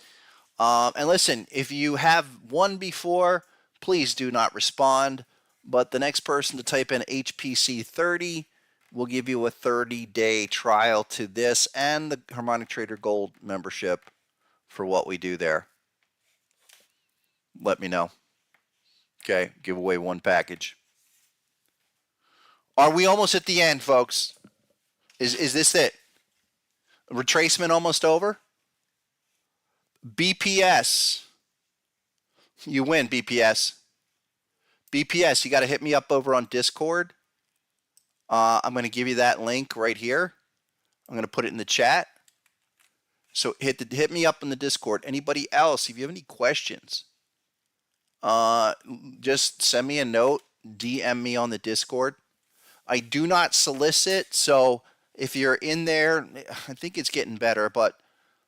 And listen, if you have won before, please do not respond. But the next person to type in HPC30 will give you a 30-day trial to this and the Harmonic Trader Gold membership for what we do there. Let me know. Okay, give away one package. Are we almost at the end, folks? Is this it? Retracement almost over? BPS. You win, BPS. BPS, you got to hit me up over on Discord. I'm going to give you that link right here. I'm going to put it in the chat. So hit me up in the Discord. Anybody else, if you have any questions, just send me a note, DM me on the Discord. I do not solicit, so if you're in there, I think it's getting better, but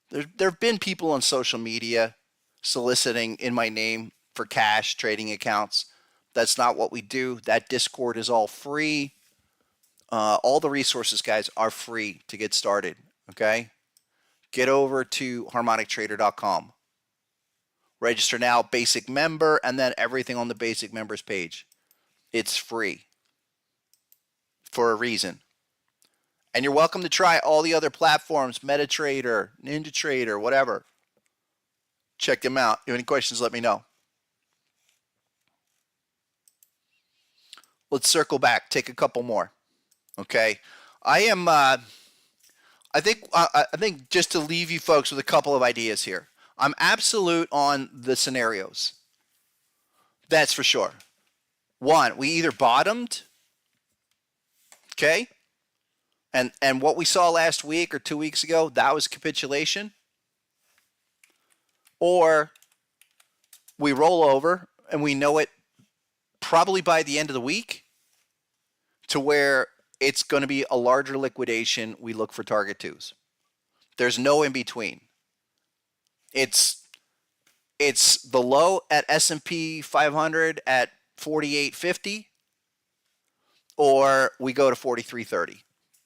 there have been people on social media soliciting in my name for cash trading accounts. That's not what we do. That Discord is all free. All the resources, guys, are free to get started, okay? Get over to harmonictrader.com. Register now, basic member, and then everything on the basic members page. It's free for a reason. And you're welcome to try all the other platforms, MetaTrader, NinjaTrader, whatever. Check them out. If you have any questions, let me know. Let's circle back, take a couple more. Okay. I think just to leave you folks with a couple of ideas here. I'm absolute on the scenarios. That's for sure. One, we either bottomed, okay? And what we saw last week or 2 weeks ago, that was capitulation. Or we roll over and we know it probably by the end of the week to where it's going to be a larger liquidation. We look for target twos. There's no in between. It's the low at S&P 500 at 48.50, or we go to 43.30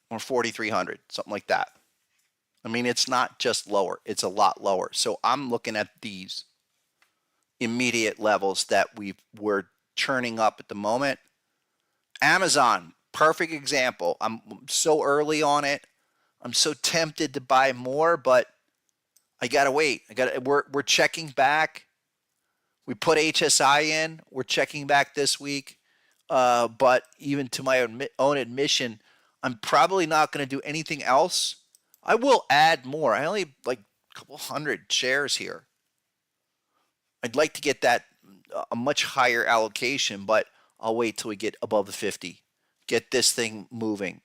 or 4,300, something like that. I mean, it's not just lower, it's a lot lower. So I'm looking at these immediate levels that we're churning up at the moment. Amazon, perfect example. I'm so early on it. I'm so tempted to buy more, but I gotta wait. We're checking back. We put HSI in. We're checking back this week. But even to my own admission, I'm probably not going to do anything else. I will add more. I only like a couple hundred shares here. I'd like to get that a much higher allocation, but I'll wait till we get above the 50. Get this thing moving.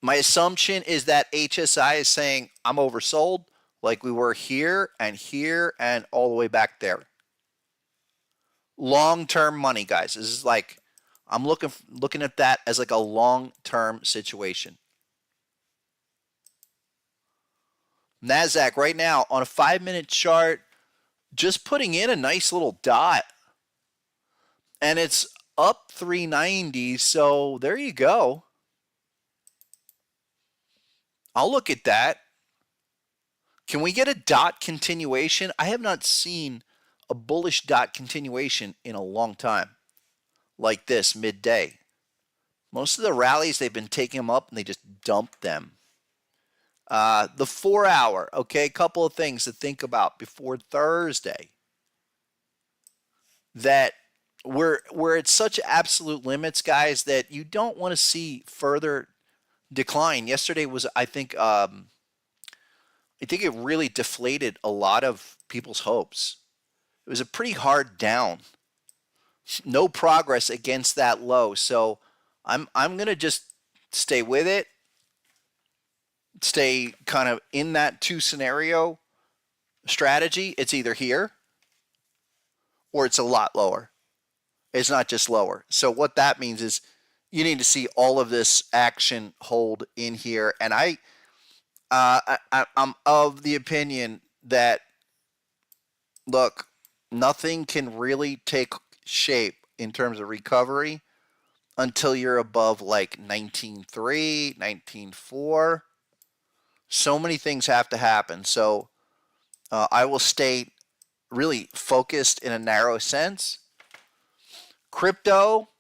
My assumption is that HSI is saying I'm oversold, like we were here and all the way back there. Long-term money, guys. This is like I'm looking at that as like a long-term situation. Nasdaq right now on a 5-minute chart, just putting in a nice little dot, and it's up 390. So there you go. I'll look at that. Can we get a dot continuation? I have not seen a bullish dot continuation in a long time like this midday. Most of the rallies, they've been taking them up and they just dump them. The 4 hour, okay, a couple of things to think about before Thursday. That we're at such absolute limits, guys, that you don't want to see further decline. Yesterday was, I think it really deflated a lot of people's hopes. It was a pretty hard down. No progress against that low. So I'm gonna just stay with it. Stay kind of in that 2 scenario strategy. It's either here or it's a lot lower. It's not just lower. So what that means is you need to see all of this action hold in here. And I'm of the opinion that, look, nothing can really take shape in terms of recovery until you're above like 19.3, 19.4. So many things have to happen. So I will stay really focused in a narrow sense. Crypto,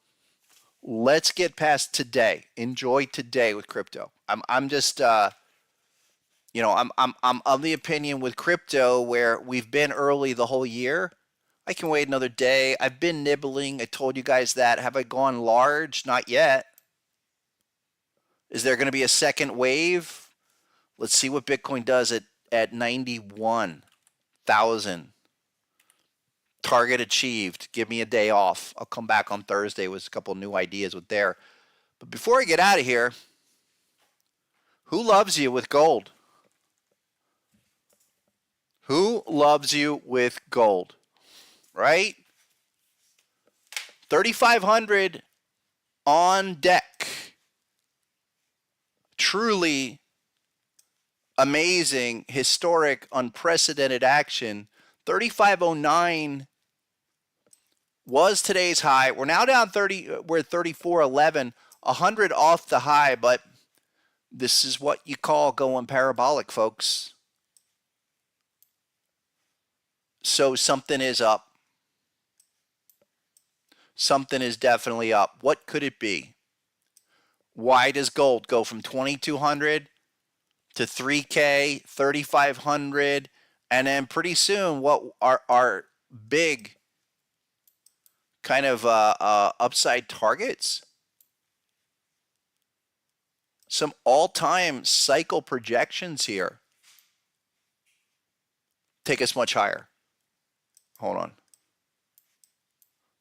let's get past today. Enjoy today with crypto. I'm just I'm of the opinion with crypto where we've been early the whole year. I can wait another day. I've been nibbling. I told you guys that. Have I gone large? Not yet. Is there going to be a second wave? Let's see what Bitcoin does at 91,000. Target achieved. Give me a day off. I'll come back on Thursday with a couple new ideas with there. But before I get out of here, who loves you with gold? Who loves you with gold? Right? 3,500 on deck. Truly amazing, historic, unprecedented action. 3,509 was today's high. We're now down 30. We're at 34.11, 100 off the high, but this is what you call going parabolic, folks. So something is up. Something is definitely up. What could it be? Why does gold go from 2,200 to 3K, 3,500, and then pretty soon what are our big kind of upside targets? Some all-time cycle projections here take us much higher. Hold on.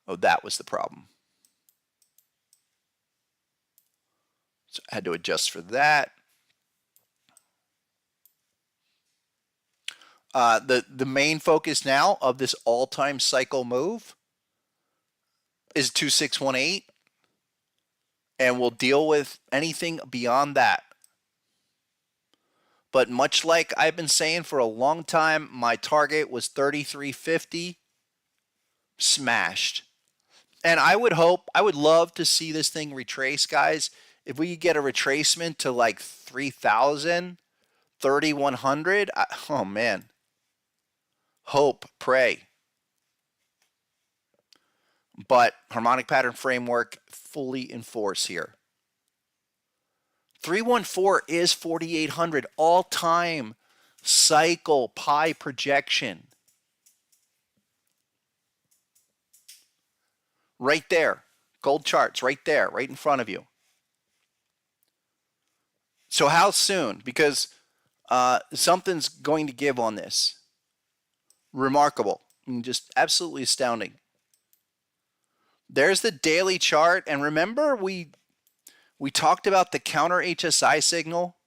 Oh, that was the problem. So I had to adjust for that. The main focus now of this all-time cycle move is 2618, and we'll deal with anything beyond that. But much like I've been saying for a long time, my target was 3350, smashed. And I would love to see this thing retrace, guys. If we could get a retracement to like 3,000, 3,100, oh man. Hope, pray. But harmonic pattern framework fully in force here. 314 is 4,800 all-time cycle pie projection. Right there. Gold charts right there, right in front of you. So how soon? Because something's going to give on this. Remarkable. I mean, just absolutely astounding. There's the daily chart. And remember, we talked about the counter HSI signal.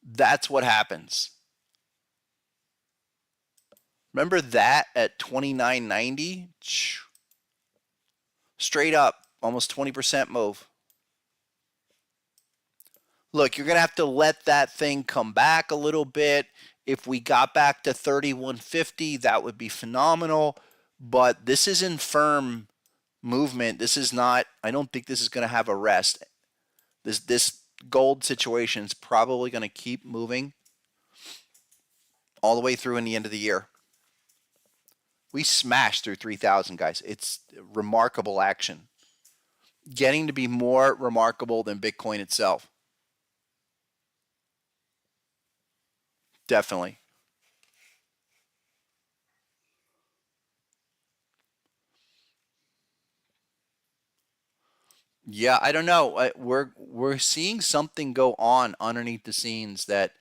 That's what happens. Remember that at 29.90? Straight up, almost 20% move. Look, you're going to have to let that thing come back a little bit. If we got back to 31.50, that would be phenomenal. But this is in firm movement. This is not, I don't think this is going to have a rest. This gold situation is probably going to keep moving all the way through in the end of the year. We smashed through 3,000, guys. It's remarkable action. Getting to be more remarkable than Bitcoin itself. Definitely. Yeah, I don't know. We're seeing something go on underneath the scenes that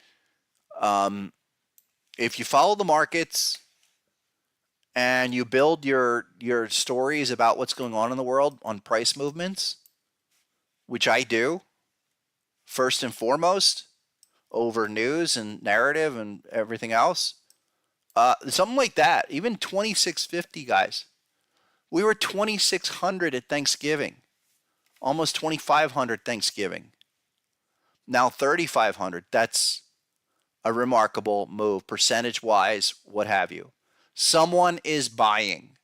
if you follow the markets and you build your stories about what's going on in the world on price movements, which I do, first and foremost, over news and narrative and everything else, something like that, even 2650, guys. We were 2600 at Thanksgiving, almost 2500 Thanksgiving. Now 3500. That's a remarkable move, percentage-wise, what have you. Someone is buying.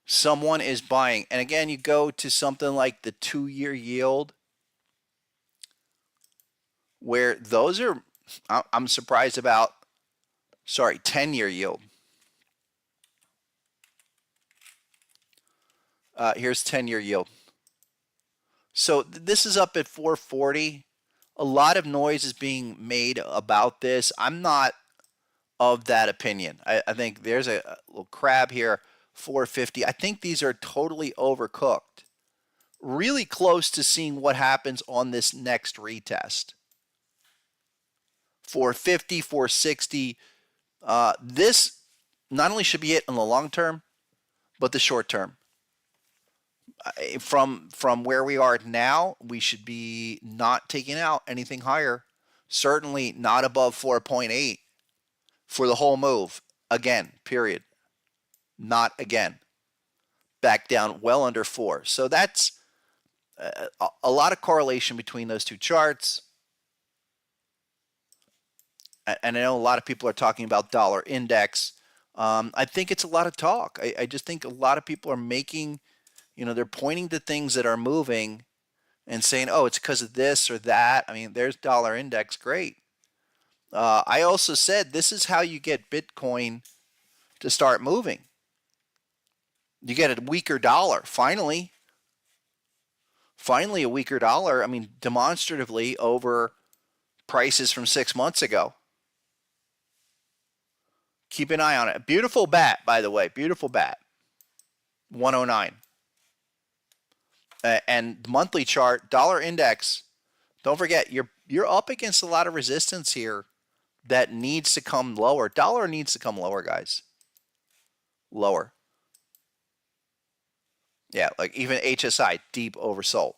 Someone is buying. And again, you go to something like the 2-year yield, where those are, I'm surprised about, 10-year yield. Here's 10-year yield. So this is up at 440. A lot of noise is being made about this. I'm not of that opinion. I think there's a little crab here, 450. I think these are totally overcooked. Really close to seeing what happens on this next retest. 450, 460. This not only should be it in the long term, but the short term. From where we are now, we should be not taking out anything higher. Certainly not above 4.8 for the whole move. Again, period. Not again. Back down well under 4. So that's a lot of correlation between those two charts. And I know a lot of people are talking about dollar index. I think it's a lot of talk. I just think a lot of people are making, they're pointing to things that are moving and saying, oh, it's because of this or that. I mean, there's dollar index. Great. I also said this is how you get Bitcoin to start moving. You get a weaker dollar. Finally, a weaker dollar. I mean, demonstratively over prices from 6 months ago. Keep an eye on it. Beautiful bat, by the way. Beautiful bat. 109. And monthly chart, dollar index. Don't forget, you're up against a lot of resistance here that needs to come lower. Dollar needs to come lower, guys. Lower. Yeah, like even HSI, deep oversold.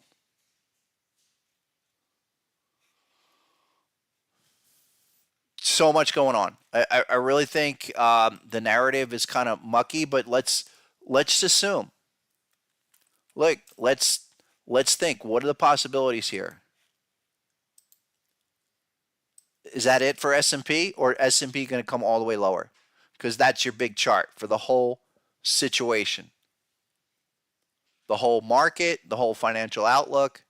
So much going on. I really think the narrative is kind of mucky, but let's assume. Look, let's think. What are the possibilities here? Is that it for S&P, or S&P going to come all the way lower? Because that's your big chart for the whole situation, the whole market, the whole financial outlook.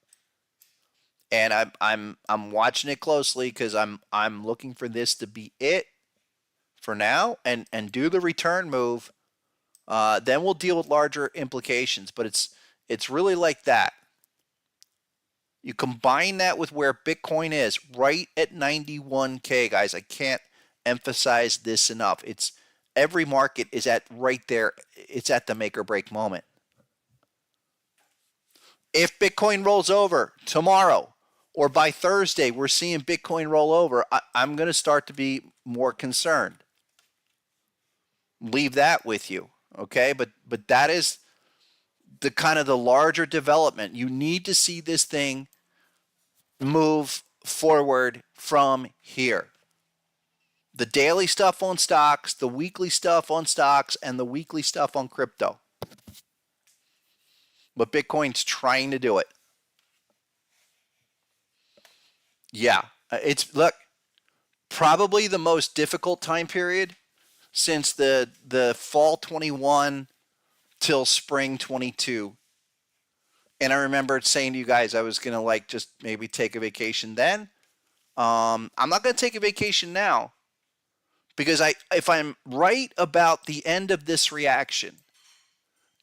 And I'm watching it closely because I'm looking for this to be it for now and do the return move. Then we'll deal with larger implications. But it's really like that. You combine that with where Bitcoin is, right at 91K, guys. I can't emphasize this enough. It's every market is at right there. It's at the make or break moment. If Bitcoin rolls over tomorrow or by Thursday, we're seeing Bitcoin roll over, I'm going to start to be more concerned. Leave that with you, okay? But that is the kind of the larger development. You need to see this thing move forward from here. The daily stuff on stocks, the weekly stuff on stocks, and the weekly stuff on crypto. But Bitcoin's trying to do it. Yeah, it's, look, probably the most difficult time period since the fall 21 till spring 22. And I remember saying to you guys I was going to like just maybe take a vacation then. I'm not going to take a vacation now because if I'm right about the end of this reaction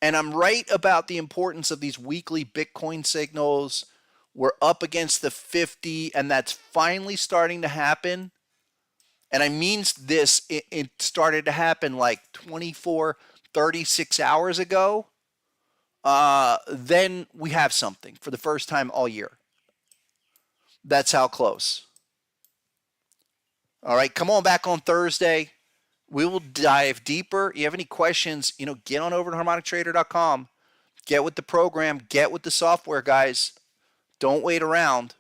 and I'm right about the importance of these weekly Bitcoin signals, we're up against the 50 and that's finally starting to happen. And I mean this, it started to happen like 24, 36 hours ago. Then we have something for the first time all year. That's how close. All right, come on back on Thursday. We will dive deeper. You have any questions, get on over to harmonictrader.com. Get with the program. Get with the software, guys. Don't wait around.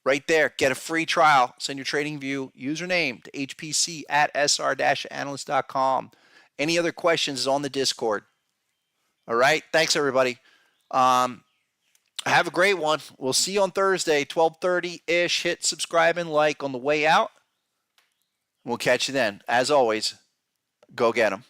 Right there, get a free trial. Send your TradingView username to hpc@sr-analyst.com. Any other questions is on the Discord. All right, thanks everybody. Have a great one. We'll see you on Thursday, 12:30-ish. Hit subscribe and like on the way out. We'll catch you then. As always, go get 'em.